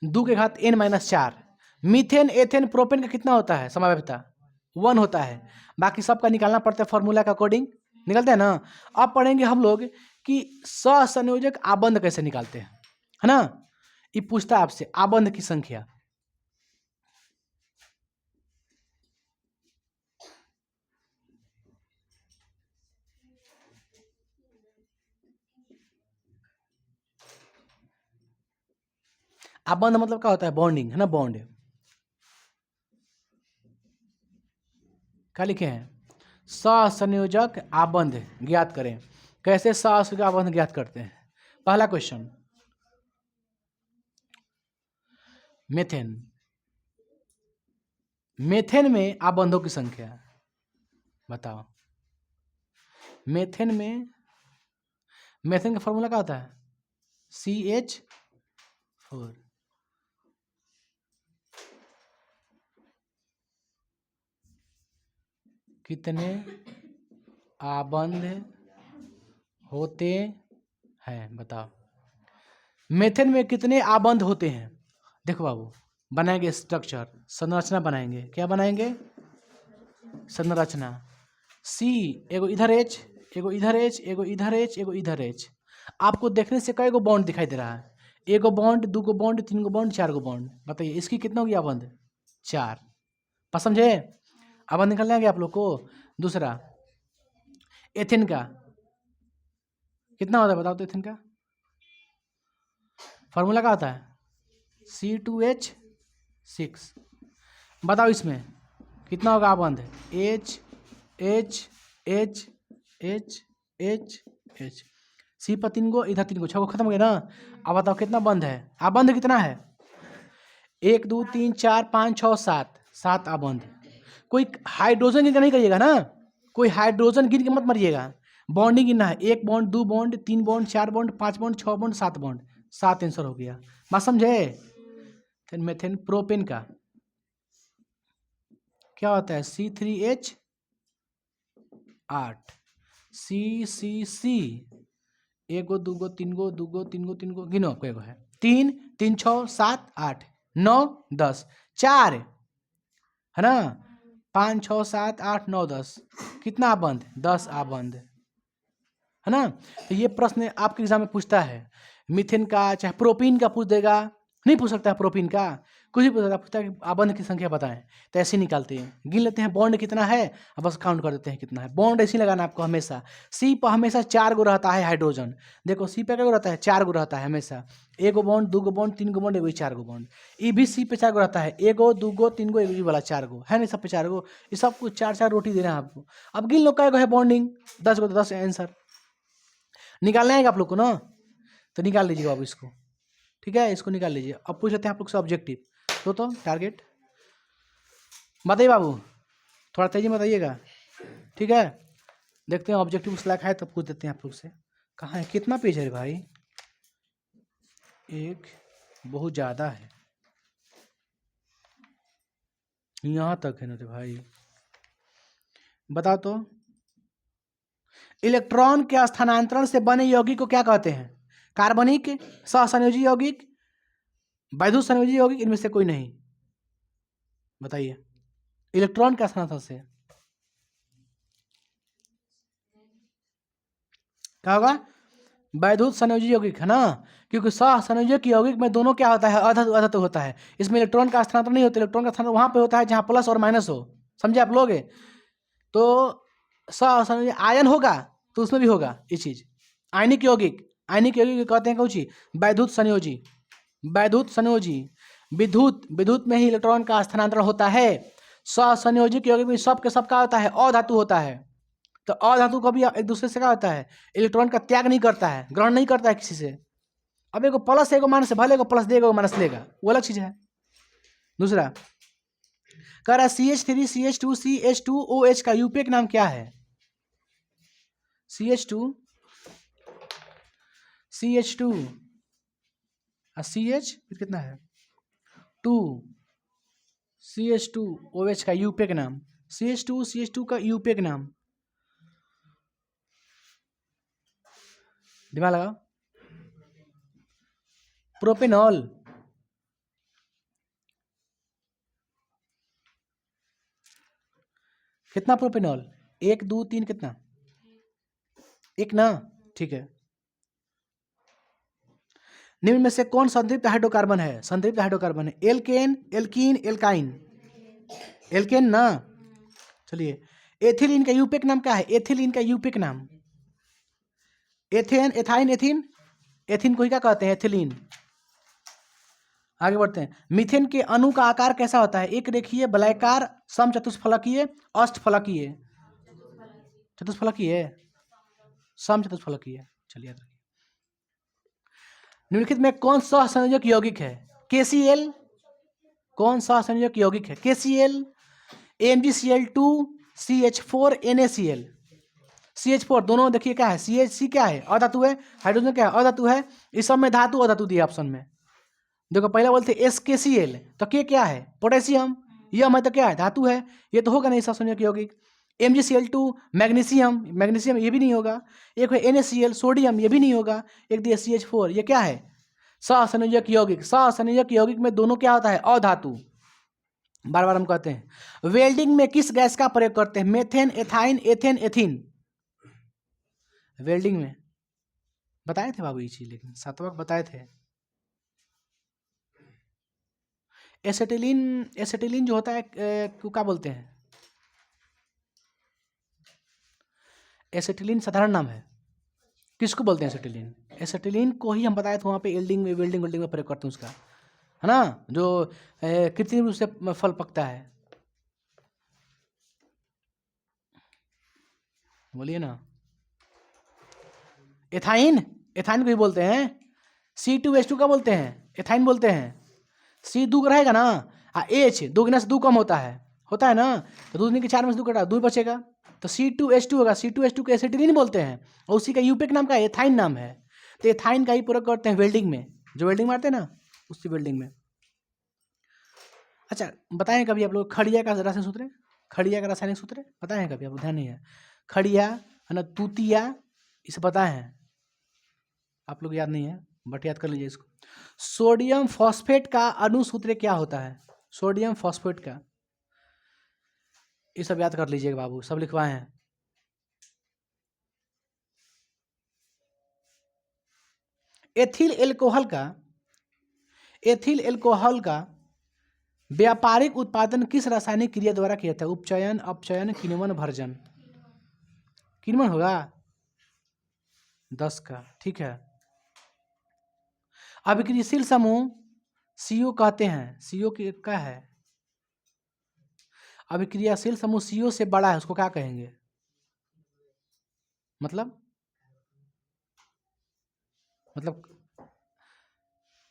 2 के घात n-4। मीथेन, एथेन, प्रोपेन का कितना होता है समव्याप्तता? 1 होता है। बाकी सबका निकालना पड़ता है फॉर्मूला के अकॉर्डिंग, निकलते हैं ना। अब पढ़ेंगे हम लोग कि सहसंयोजक आबंध कैसे निकालते हैं, है ना। ये पूछता है आपसे आबंध की संख्या। आबंध मतलब क्या होता है? बॉन्डिंग, है ना, बॉन्ड। क्या लिखे हैं? सहसंयोजक आबंध ज्ञात करें। कैसे सहसंयोजक आबंध ज्ञात करते हैं? पहला क्वेश्चन, मेथेन, मेथेन में आबंधों की संख्या बताओ। मेथेन में मेथेन का फॉर्मूला क्या होता है? CH4। कितने आबंध होते हैं बताओ। मेथेन में कितने आबंध होते हैं? देखो बाबू, बनाएंगे स्ट्रक्चर, संरचना बनाएंगे। क्या बनाएंगे? संरचना। सी, एगो इधर H, एगो इधर H, एगो इधर H, एगो इधर H। आपको देखने से कई गो बॉन्ड दिखाई दे रहा है? एगो बॉन्ड, दो गो बॉन्ड, तीन गो बॉन्ड, चार गो बॉन्ड। बताइए इसकी कितना हो गया आबंध? 4। बस समझे? आबंध निकलना है आप लोग को। दूसरा, एथेन का कितना होता है बताओ तो? एथेन का फॉर्मूला क्या होता है? C2H6। बताओ इसमें कितना होगा आबंध? H H H H H H। सी पर 3 गो, इधर 3 गो, 6 गो, खत्म हो गया ना। अब बताओ कितना बंध है? आबंध कितना है? 1 2 3 4 5 6 7, 7 आबंध। कोई हाइड्रोजन गिन के नहीं करिएगा ना, कोई हाइड्रोजन गिन के मत मरिएगा। बॉन्डिंग गिनना है। 1 bond, 2 bond, 3 bond, 4 bond, 5 bond, 6 bond, 7 bond. 7 answer हो गया। बात समझे? फिर मेथेन प्रोपेन का क्या होता है? C3H8। CCC, एगो दूगो तीन गो, दूगो तीन गो, तीन गो, गिनो कोई गो है? 3 3 6 7 8 9 10, 4 है ना। 5 6 7 8 9 10, कितना आबंध? 10 आबंध है ना। तो ये प्रश्न आपके एग्जाम में पूछता है। मीथेन का, चाहे प्रोपीन का पूछ देगा, नहीं पूछ सकता है प्रोपीन का, कुछ भी पूछ सकता है। पूछता है कि आबंध की संख्या बताएं, तो ऐसे निकालते हैं, गिन लेते हैं बॉन्ड कितना है, अब बस काउंट कर देते हैं कितना है। बॉन्ड ऐसे लगाना आपको हमेशा। सी पर हमेशा 4 गो रहता है हाइड्रोजन। देखो सी पे क्या गो रहता है? 4 गो रहता है हमेशा। 1 गो बॉन्ड, 2 गो बॉन्ड, 3 गो बॉन्ड, एगो 4 गो बॉन्ड। ई भी सी पे 4 गो रहता है। 1 गो 2 गो 3 गो, एगो वाला 4 गो है ना, सब पे 4 गो। ये सब कुछ 4 रोटी देना है आपको। अब गिन लो क्या गो है बॉन्डिंग? 10 गो, तो 10 आंसर निकालना है आप लोग को ना, तो निकाल लीजिएगा अब इसको। ठीक है, इसको निकाल लीजिए। अब पूछ लेते हैं आप लोग से ऑब्जेक्टिव। तो टारगेट बताइए बाबू, थोड़ा तेजी में बताइएगा। ठीक है, देखते हैं ऑब्जेक्टिव उस लायक है तो पूछ देते हैं आप लोग से। कहाँ है? कितना पेज है भाई? एक बहुत ज़्यादा है, यहाँ तक है ना रे भाई। बताओ तो, इलेक्ट्रॉन के स्थानांतरण से बने यौगिक को क्या कहते हैं? कार्बनिक, सहसंयोजी यौगिक, वैद्युत संयोजी यौगिक, इनमें से कोई नहीं। बताइए इलेक्ट्रॉन के स्थानांतरण से क्या होगा? वैद्युत संयोजी यौगिक है ना, क्योंकि सहसंयोजक यौगिक में दोनों क्या होता है? अधातु अधातु होता है। इसमें इलेक्ट्रॉन का स्थानांतरण नहीं होता। इलेक्ट्रॉन का स्थानांतरण वहां पे होता है जहां प्लस और माइनस हो। समझे आप लोग? तो सहसंयोजी आयन होगा तो उसमें भी होगा ये चीज। आयनिक यौगिक, आयनिक यौगिक कहते हैं कौन? वैद्युत संयोजी। वैद्युत संयोजी, विद्युत में ही इलेक्ट्रॉन का स्थानांतरण होता है। सहसंयोजक यौगिक में सब के सब का होता है? अधातु होता है। तो अधातु कभी एक दूसरे से क्या होता है? इलेक्ट्रॉन का त्याग नहीं करता है, ग्रहण नहीं करता है किसी से। अब एगो प्लस एगो माइनस, भले एगो प्लस देगा, एगो माइनस लेगा, वो अलग चीज है। दूसरा कह रहा है CH3 CH2 CH2OH का यूपेक नाम क्या है? CH2 CH2 CH फिर कितना है? 2 CH2OH का यूपेक नाम। CH2 CH2 का यूपेक नाम दिमाग लगाओ। प्रोपेनॉल। कितना प्रोपेनॉल? 1 2 3, कितना? 1 ना। ठीक है, निम्न में से कौन संतृप्त हाइड्रोकार्बन है? संतृप्त हाइड्रोकार्बन है एल्केन, एल्कीन, एल्काइन। एल्केन ना। चलिए, एथिलीन का यूपेक नाम क्या है? एथिलीन का यूपेक नाम एथेन, एथाइन, एथीन। एथीन को ही क्या कहते हैं? एथिलीन। आगे बढ़ते हैं। मीथेन के अणु का आकार कैसा होता है? एक रेखीय, वलयाकार, समचतुष्फलकीय, अष्टफलकीय। चतुष्फलकीय, समचतुष्फलकीय। चलिए, निम्नलिखित में कौन सहसंयोजक यौगिक है? KCl। कौन सहसंयोजक यौगिक है? KCl, MgCl2, CH4, NaCl। CH4 दोनों देखिए क्या है, CH क्या है, अधातु है, हाइड्रोजन क्या है, अधातु है। इस सब में धातु अधातु दिया ऑप्शन में। देखो पहले बोलते SKCl, तो के क्या है, पोटेशियम, यम है तो क्या है, धातु है, ये तो होगा नहीं सहसंयोजक यौगिक। MgCl2 मैग्नीशियम, मैग्नीशियम ये भी नहीं होगा। एक है NaCl सोडियम, ये भी नहीं होगा। एक दिया CH4, ये क्या है, सहसंयोजक यौगिक। सहसंयोजक यौगिक में दोनों क्या होता है, अधातु। बार बार हम कहते हैं। वेल्डिंग में किस गैस का प्रयोग करते हैं, methane, ethyne, ethane, ethene. Welding में बताए थे बाबू ये चीज, लेकिन सातवां बताए थे। एसेटिलीन, एसेटिलीन जो होता है क्या बोलते हैं, एसेटिलीन साधारण नाम है। किसको बोलते हैं एसेटिलीन, एसेटिलीन को ही हम बताए थे वहाँ पे एल्डिंग में, वेल्डिंग वेल्डिंग में प्रयोग करते हैं उसका, है ना, जो कृत्रिम रूप से फल पकता है। बोलिए ना। एथाइन, एथाइन को ही बोलते हैं। C2H2 का बोलते हैं, एथाइन बोलते हैं। C दू रहेगा ना, H दो गिना से दो कम होता है ना, तो दो के 4 में से 2 कटा 2 बचेगा, तो C2H2 होगा। C2H2 को एसिटिलीन बोलते हैं, और उसी का यूपेक नाम का एथाइन नाम है। तो एथाइन का ही प्रयोग करते हैं वेल्डिंग में, जो वेल्डिंग मारते हैं ना, उसी वेल्डिंग में। अच्छा बताएं कभी आप लोग खड़िया का रासायनिक सूत्र, खड़िया का रासायनिक सूत्र बताएं कभी, आपको ध्यान नहीं है। खड़िया है ना, तूतिया, इसे पता है आप लोग, याद नहीं है बट याद कर लीजिए इसको। सोडियम फॉस्फेट का अणुसूत्र क्या होता है, सोडियम फॉस्फेट का, ये सब याद कर लीजिएगा बाबू, सब लिखवाए हैं। एथिल एल्कोहल का, एथिल एल्कोहल का व्यापारिक उत्पादन किस रासायनिक क्रिया द्वारा किया जाता है, उपचयन, अपचयन, किण्वन, भर्जन। किण्वन होगा 10 का, ठीक है। अभिक्रियाशील समूह CO कहते हैं, CO क्या है, अभिक्रियाशील समूह CO से बड़ा है उसको क्या कहेंगे, मतलब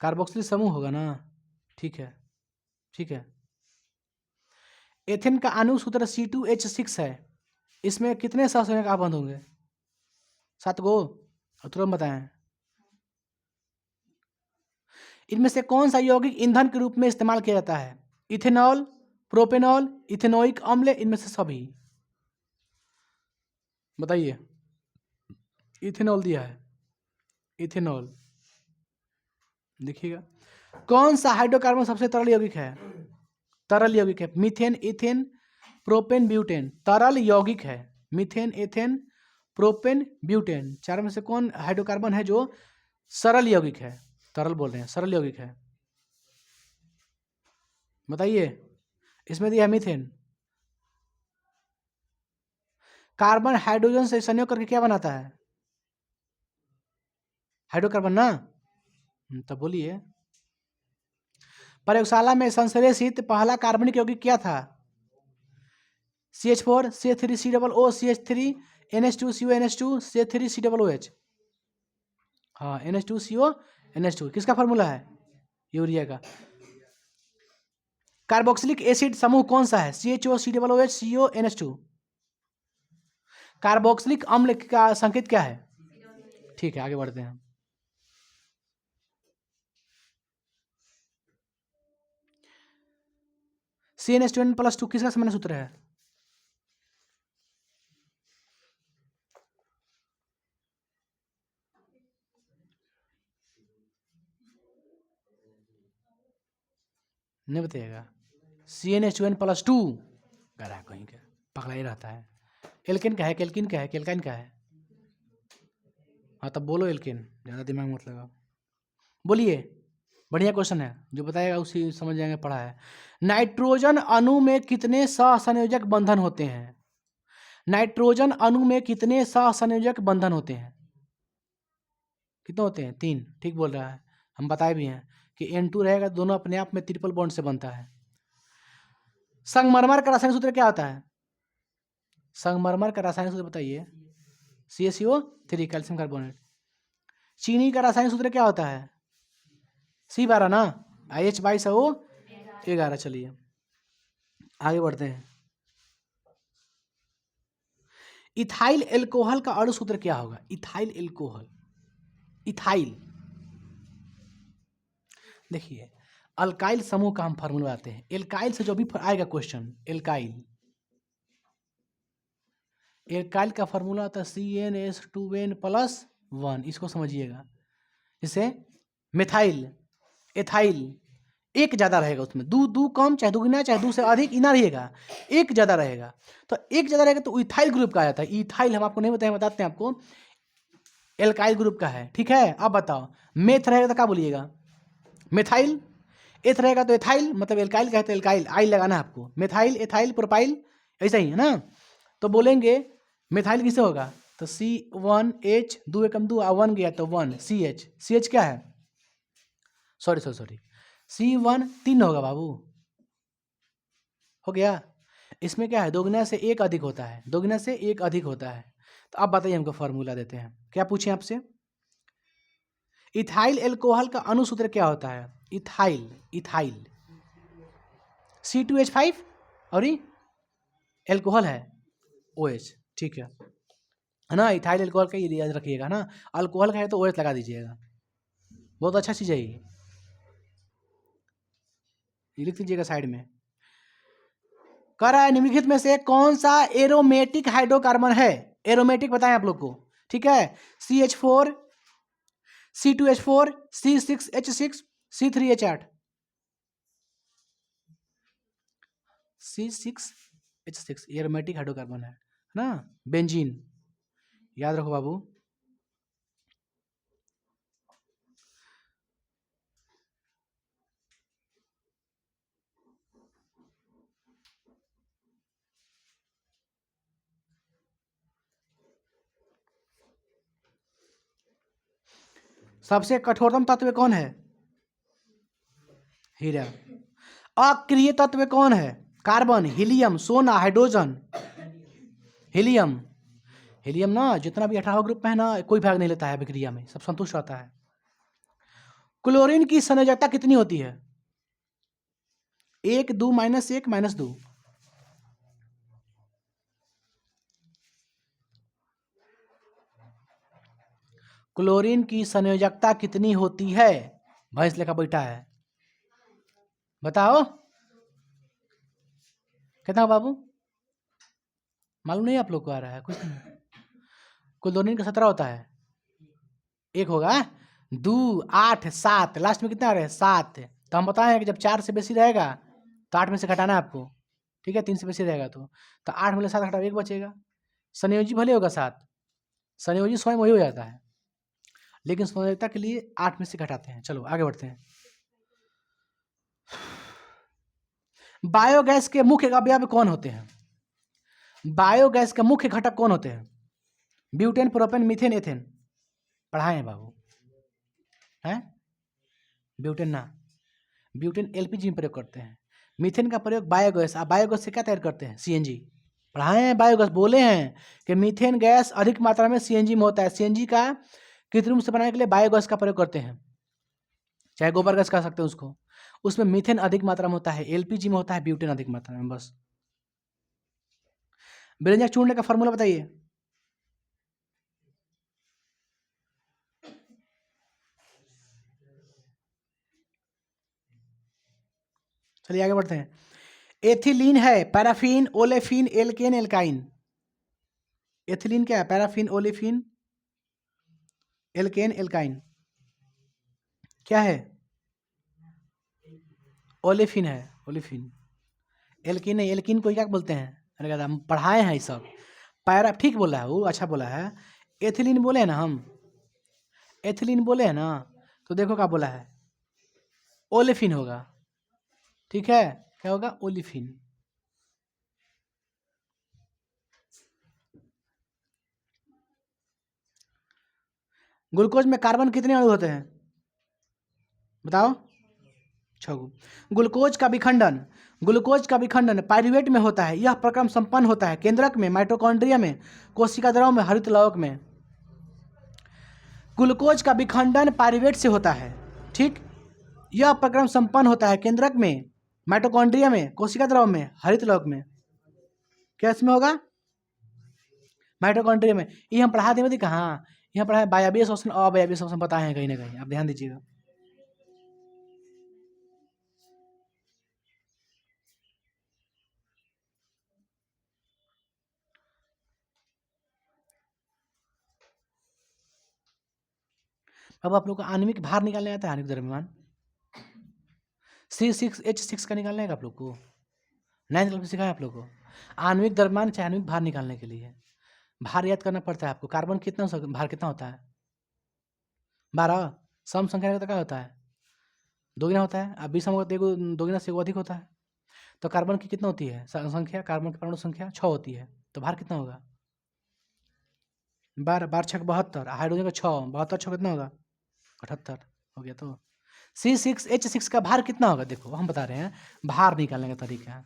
कार्बोक्सिल समूह होगा ना, ठीक है, ठीक है। एथेन का अणुसूत्र C2H6 है, इसमें कितने सहसंयोजक आबंध होंगे, 7 गो, तुरंत बताएं। इनमें से कौन सा यौगिक ईंधन के रूप में इस्तेमाल किया जाता है, इथेनॉल, प्रोपेनॉल, इथेनोइक अम्ल, इनमें से सभी बताइए। इथेनॉल दिया है, इथेनॉल देखिएगा। कौन सा हाइड्रोकार्बन सबसे तरल यौगिक है, तरल यौगिक है, मीथेन, इथेन, प्रोपेन, ब्यूटेन, तरल यौगिक है। मीथेन, इथेन, प्रोपेन, ब्यूटेन, चार में से कौन हाइड्रोकार्बन है जो सरल यौगिक है, तरल बोल रहे हैं, सरल यौगिक है, बताइए। इसमें दिया मीथेन। कार्बन हाइड्रोजन से संयोग करके क्या बनाता है, हाइड्रोकार्बन ना, तब बोलिए। प्रयोगशाला में संश्लेषित पहला कार्बनिक यौगिक क्या था, CH4, CH3COO, CH3, NH2CO, NH2, CH3COOH, हाँ NH2CO, NH2, किसका फॉर्मूला है, यूरिया का। कार्बोक्सिलिक एसिड समूह कौन सा है, CHO, CO, NH2। कार्बोक्सिलिक अम्ल का संकेत क्या है, ठीक है आगे बढ़ते हैं। CnH2n+2 किसका सामान्य सूत्र है, नहीं बताइएगा। CnH2n+2 गरा कहीं का पकड़ा ही रहता है। एल्केन का है, केल्किन का है, केल्काइन का है, हाँ तब बोलो एल्केन, ज़्यादा दिमाग मत लगाओ, बोलिए। बढ़िया क्वेश्चन है, जो बताएगा उसी समझ जाएंगे, पढ़ा है। नाइट्रोजन अणु में कितने सहसंयोजक बंधन होते हैं, नाइट्रोजन अणु में कितने सहसंयोजक बंधन होते हैं, कितने होते हैं, 3, ठीक बोल रहा है, हम बताए भी हैं कि N2 रहेगा, दोनों अपने आप में ट्रिपल बॉन्ड से बनता है। संगमरमर का रासायनिक सूत्र क्या होता है, संगमरमर का रासायनिक सूत्र बताइए, CaCO3 कैल्शियम कार्बोनेट। चीनी का रासायनिक सूत्र क्या होता है, C12 ना, H22O11। चलिए आगे बढ़ते हैं। इथाइल एल्कोहल का अणु सूत्र क्या होगा? Ethyl alcohol, ethyl. देखिए अल्काइल समूह का हम फार्मूला आते हैं, एल्काइल से जो भी आएगा क्वेश्चन, एल्काइल, एल्काइल का फार्मूला होता है CnH2n+1, इसको समझिएगा। जैसे मिथाइल, एथाइल, एक ज़्यादा रहेगा उसमें, दू कम चाहे दुगना चाहे दू से अधिक इना रहेगा, एक ज़्यादा रहेगा, तो एक ज़्यादा रहेगा तो इथाइल ग्रुप का आ जाता है। इथाइल हम आपको नहीं बताए, बताते हैं आपको, एल्काइल ग्रुप का है, ठीक है। अब बताओ मेथ रहेगा तो क्या बोलिएगा? मिथाइल। एथ रहेगा तो एथाइल, मतलब एल्काइल का है तो एल्काइल, आई लगाना है आपको। मिथाइल, एथाइल, प्रोपाइल, ऐसा ही है ना। तो बोलेंगे मिथाइल किसे होगा? तो C1H, 2 एकम 2, 1 गया तो 1 CH, CH क्या है? सॉरी C1 3 होगा बाबू, हो गया। इसमें क्या है, दोगुना से एक अधिक होता है, दोगुना से एक अधिक होता है। तो अब बताइए हमको फॉर्मूला देते हैं, क्या पूछें आपसे? इथाइल एल्कोहल का अणु सूत्र क्या होता है? इथाइल, इथाइल C2H5 और एल्कोहल है OH, ठीक है ना। इथाइल एल्कोहल का ये याद रखिएगा ना, अल्कोहल का है तो OH लगा दीजिएगा, बहुत अच्छा चीज़ है ये लिख दीजिएगा साइड में। कह रहा है निम्नलिखित में से कौन सा एरोमेटिक हाइड्रोकार्बन है? एरोमेटिक बताएं आप लोग को, ठीक है। CH4, C2H4, C6H6, C3H8, C6H6 aromatic hydrocarbon है ना। बेंजीन, याद रखो बाबू। सबसे कठोरतम तत्व कौन है? हीरा। अक्रिय तत्व कौन है? कार्बन, हीलियम, सोना, हाइड्रोजन। हीलियम, हीलियम ना जितना भी 18 ग्रुप में है ना, कोई भाग नहीं लेता है अभिक्रिया में, सब संतुष्ट रहता है। क्लोरीन की संयोजकता कितनी होती है? 1, 2, -1, -2। क्लोरीन की संयोजकता कितनी होती है? भैंस लेकर बैठा है, बताओ कितना बाबू? मालूम नहीं आप लोग को? आ रहा है कुछ नहीं। क्लोरीन का 17 होता है, एक होगा 2, 8, 7, लास्ट में कितना आ रहा है? 7। तो हम बताएं कि जब 4 से बेसी रहेगा तो 8 में से घटाना है आपको, ठीक है। 3 से बेसी रहेगा तो 8 में 7 घटाओ 1 बचेगा। संयोजी भले होगा 7, संयोजी स्वयं वही हो जाता है, लेकिन संयोजकता के लिए 8 में से घटाते हैं। चलो आगे बढ़ते हैं। बायोगैस के मुख्य अवयव कौन होते हैं? बायोगैस के मुख्य घटक कौन होते हैं? Butane, propane, methane, ethane. पढ़ाए हैं बाबू, हैं? ब्यूटेन ना, ब्यूटेन एलपीजी में प्रयोग करते हैं। मीथेन का प्रयोग बायोगैस, आप बायोगैस से क्या तैयार करते हैं? सीएनजी। पढ़ाए हैं बायोगैस, बोले हैं कि मीथेन गैस अधिक मात्रा में सीएनजी में होता है। सीएनजी का कृत्रिम से बनाने के लिए बायोगैस का प्रयोग करते हैं, चाहे गोबर गैस कह सकते हैं उसको। उसमें मीथेन अधिक मात्रा में होता है, एलपीजी में होता है ब्यूटेन अधिक मात्रा में। बस बेंजक चूर्ण का फॉर्मूला बताइए। चलिए आगे बढ़ते हैं। एथिलीन है, paraffin, olefin, alkane, alkyne. Ethylene क्या है? Paraffin, olefin, alkane, alkyne. क्या है? ओलेफिन है, ओलेफिन। एल्किन नहीं, एल्किन को क्या बोलते हैं? अरे कहता हम पढ़ाए हैं ये सब। पैरा ठीक बोला है वो, अच्छा बोला है। एथिलीन बोले हैं ना हम, एथिलीन बोले हैं ना, तो देखो क्या बोला है, ओलेफिन होगा, ठीक है। क्या होगा? ओलेफिन। ग्लूकोज में कार्बन कितने अणु होते हैं? बताओ। 6। ग्लूकोज का विखंडन, ग्लूकोज का विखंडन पाइरूवेट में होता है। यह प्रक्रम संपन्न होता है केंद्रक में, माइटोकॉन्ड्रिया में, कोशिका द्रव में, हरित लवक में। ग्लूकोज का विखंडन पाइरूवेट से होता है, ठीक। यह प्रक्रम संपन्न होता है केंद्रक में, माइटोकॉन्ड्रिया में, कोशिका द्रव में, हरित लवक में। क्या इसमें होगा? माइटोकॉन्ड्रिया में ये हम पढ़ा दें कहाँ, यहाँ पढ़ा है बायोबियस ऑप्शन और बायोबियस ऑप्शन बताए हैं कहीं ना कहीं, आप ध्यान दीजिएगा। अब आप लोग को आणविक भार निकालने आता है, आणविक द्रव्यमान C6H6 का निकालने का आप लोग को 9th क्लास में सिखाया आप लोग को। आणविक द्रव्यमान चाहे आणविक भार निकालने के लिए भार याद करना पड़ता है आपको। कार्बन कितना भार कितना होता है 12, सम संख्या का क्या होता है दोगुना होता है, अब 20 दोगुना से अधिक होता है। तो कार्बन की कितना होती है संख्या, कार्बन की परमाणु संख्या 6 होती है, तो भार कितना होगा 12, 12 6 72, हाइड्रोजन का 6, 72 6 कितना होगा 78 हो गया। तो C6H6 का भार कितना होगा, देखो हम बता रहे हैं भार निकालने का तरीका।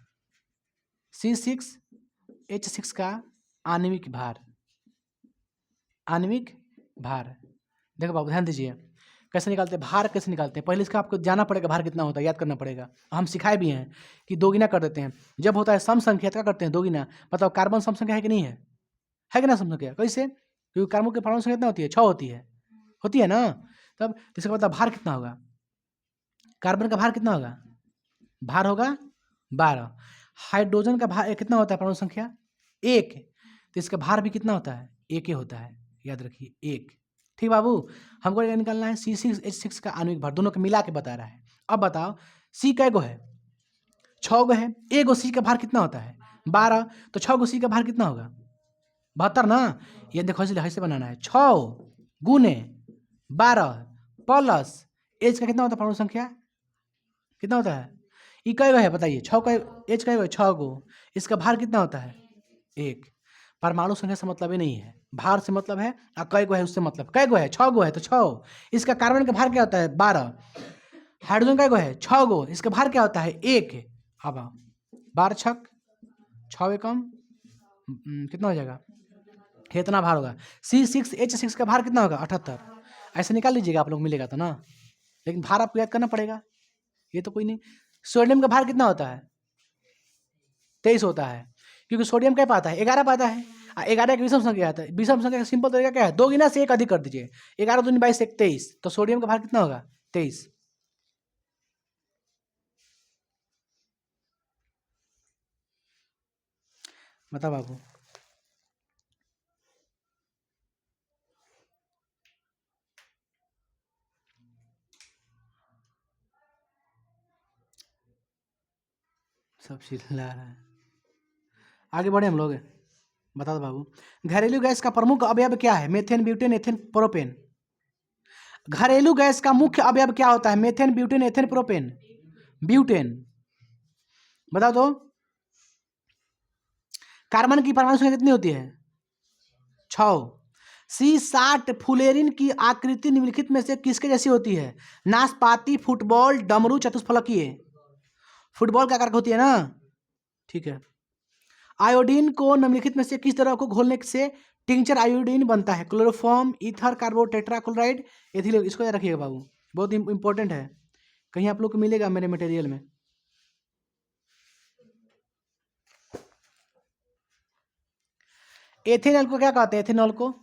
C6H6 का आणविक भार, आणविक भार देखो बाबू ध्यान दीजिए कैसे निकालते हैं भार, कैसे निकालते हैं। पहले इसका आपको जाना पड़ेगा भार कितना होता है, याद करना पड़ेगा। हम सिखाए भी हैं कि दोगुना कर देते हैं जब होता है सम संख्या, क्या करते हैं दोगुना। बताओ कार्बन सम संख्या है कि नहीं है, है कि ना सम संख्या, कैसे, क्योंकि कार्बन की परमाणु संख्या कितना होती है 6 होती है ना। तब इसका मतलब भार कितना होगा, कार्बन का भार कितना होगा, भार होगा 12। हाइड्रोजन का भार कितना होता है परमाणु संख्या 1, तो इसका भार भी कितना होता है 1 ही होता है, याद रखिए 1। ठीक बाबू, हमको निकालना है C6H6 का आणविक भार, दोनों को मिला के बता रहा है। अब बताओ C कै गो है 6 गो है, एक गो C का भार कितना होता है 12, तो 6 गो C का भार कितना होगा 72 ना। ये देखो ऐसे बनाना है 6 गुने 12 प्लस H का कितना होता है परमाणु संख्या कितना होता है, ये कै गो है बताइए 6 का H कै गो है 6 गो, इसका भार कितना होता है 1। परमाणु संख्या से मतलब ही नहीं है, भार से मतलब है, और कै गो है उससे मतलब, कै गो है 6 गो है तो 6। इसका कार्बन का भार क्या होता है 12, हाइड्रोजन कै गो है 6 गो, इसका भार क्या होता है 1। अब 12 छक 6 एकम कितना हो जाएगा, कितना भार होगा। C6H6 का भार कितना होगा 78। ऐसे निकाल लीजिएगा आप लोग, मिलेगा तो ना, लेकिन भार आपको याद करना पड़ेगा, ये तो कोई नहीं। सोडियम का भार कितना होता है 23 होता है, क्योंकि सोडियम क्या पाता है 11 पाता है, 11 की विषम संख्या आता है। विषम संख्या का सिंपल तरीका क्या है, 2 गुना से 1 अधिक कर दीजिए, 11 दूनी 22 1 23, तो सोडियम का भार कितना होगा 23। बता बाबू, सब चिल्ला रहा है, आगे बढ़े हम लोग, बता दो बाबू। घरेलू गैस का प्रमुख अवयव क्या है, मेथेन ब्यूटेन एथेन प्रोपेन। घरेलू गैस का मुख्य अवयव क्या होता है, methane butane ethane propane, butane. बताओ तो कार्बन की परमाणु संख्या कितनी होती है 6। C60 फुलेरिन की आकृति निम्नलिखित में से किसके जैसी होती है, नाशपाती, फुटबॉल, डमरू, चतुष्फलकीय। फुटबॉल का आकार होती है ना, ठीक है। आयोडीन को निम्नलिखित में से किस तरह को घोलने से टिंचर आयोडीन बनता है, क्लोरोफॉर्म, ईथर, कार्बो, टेट्राक्लोराइड, एथिलीन। इसको याद रखिएगा बाबू, बहुत इंपॉर्टेंट है, कहीं आप लोग को मिलेगा मेरे मटेरियल में। एथेनॉल को क्या कहते हैं, एथेनॉल को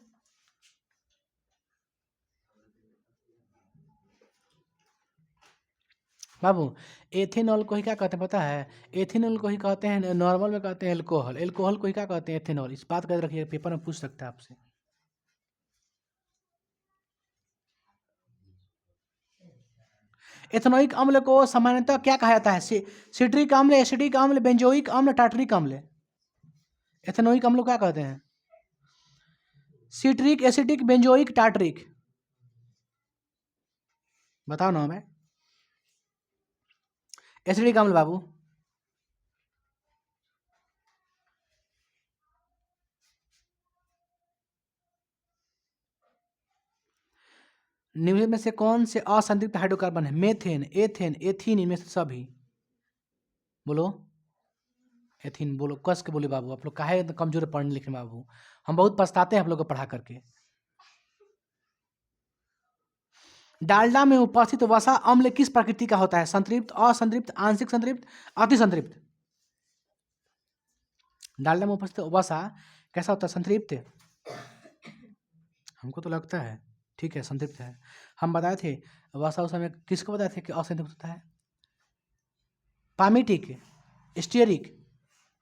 बाबू, एथेनॉल को ही क्या कहते हैं पता है, एथेनॉल को ही कहते हैं, नॉर्मल में कहते हैं एल्कोहल, एल्कोहल को ही क्या कहते हैं एथेनॉल। इस बात का याद रखिए, पेपर में पूछ सकता है आपसे। एथेनोइक अम्ल को सामान्यतः क्या कहा जाता है, सिट्रिक अम्ल, एसिडिक अम्ल, बेंजोइक अम्ल, टार्टरिक अम्ल। एथेनोइक अम्ल को क्या कहते हैं, सिट्रिक, एसिडिक, बेंजोइक, टार्टरिक। बताओ ना हमें। एसिडिक अम्ल बाबू, निम्न में से कौन से असंतृप्त हाइड्रोकार्बन है, मेथेन, एथेन, एथीन, इनमें से सभी। बोलो एथीन, बोलो कस के बोले बाबू, आप लोग काहे कमजोर है पढ़ने लिखने में बाबू, हम बहुत पछताते हैं आप लोग को पढ़ा करके। डालडा में उपस्थित वसा अम्ल किस प्रकृति का होता है, संतृप्त, असंतृप्त, आंशिक संतृप्त, अति संतृप्त। डालडा में उपस्थित वसा कैसा होता है? संतृप्त। हमको तो लगता है ठीक है संतृप्त है। हम बताए थे वसा उस समय किसको बताए थे कि असंतृप्त होता है? पामीटिक, स्टीयरिक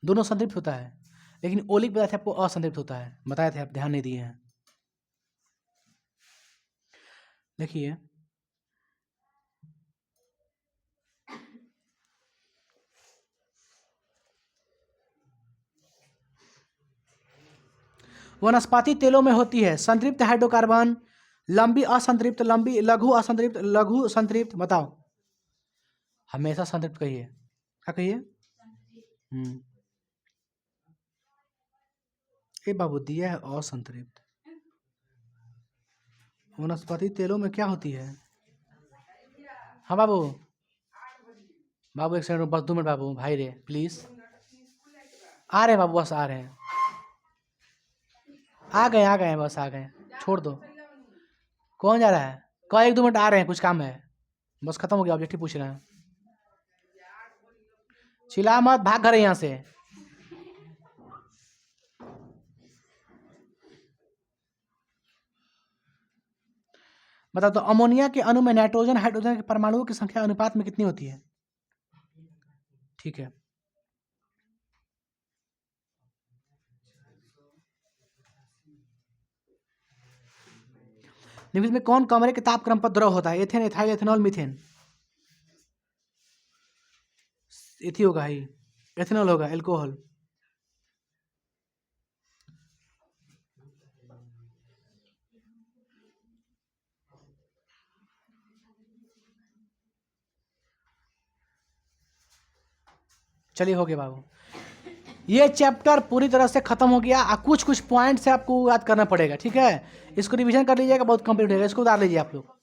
दोनों संतृप्त होता है, लेकिन ओलिक बताए थे आपको असंतृप्त होता है। बताए थे, आप ध्यान नहीं दिए हैं। देखिए वनस्पति तेलों में होती है संतृप्त हाइड्रोकार्बन, लंबी असंतृप्त, लंबी लघु असंतृप्त, लघु संतृप्त। बताओ, हमेशा संतृप्त कहिए। क्या कहिए? ए बाबू दिया है असंतृप्त। वनस्पति तेलों में क्या होती है? हाँ बाबू, बाबू एक सेकंड बस 2 मिनट बाबू, भाई रे प्लीज। आ रहे हैं बाबू, बस आ रहे हैं, आ गए हैं, बस आ गए, छोड़ दो। कौन जा रहा है? कल 1-2 मिनट आ रहे हैं, कुछ काम है, बस खत्म हो गया, ऑब्जेक्टिव पूछ रहे हैं। चिल्ला मत, भाग घर यहाँ से। बता तो अमोनिया के अणु में नाइट्रोजन हाइड्रोजन के परमाणुओं की संख्या अनुपात में कितनी होती है? ठीक है, निम्न में कौन कमरे के तापक्रम पर द्रव होता है? Ethane, ethyl, ethanol, methane. एथी होगा ही, एथेनॉल होगा, एल्कोहल। चलिए हो गया बाबू, ये चैप्टर पूरी तरह से खत्म हो गया। कुछ कुछ पॉइंट से आपको याद करना पड़ेगा, ठीक है? इसको रिवीजन कर लीजिएगा, बहुत कंप्लीट होगा। इसको उतार लीजिए आप लोग।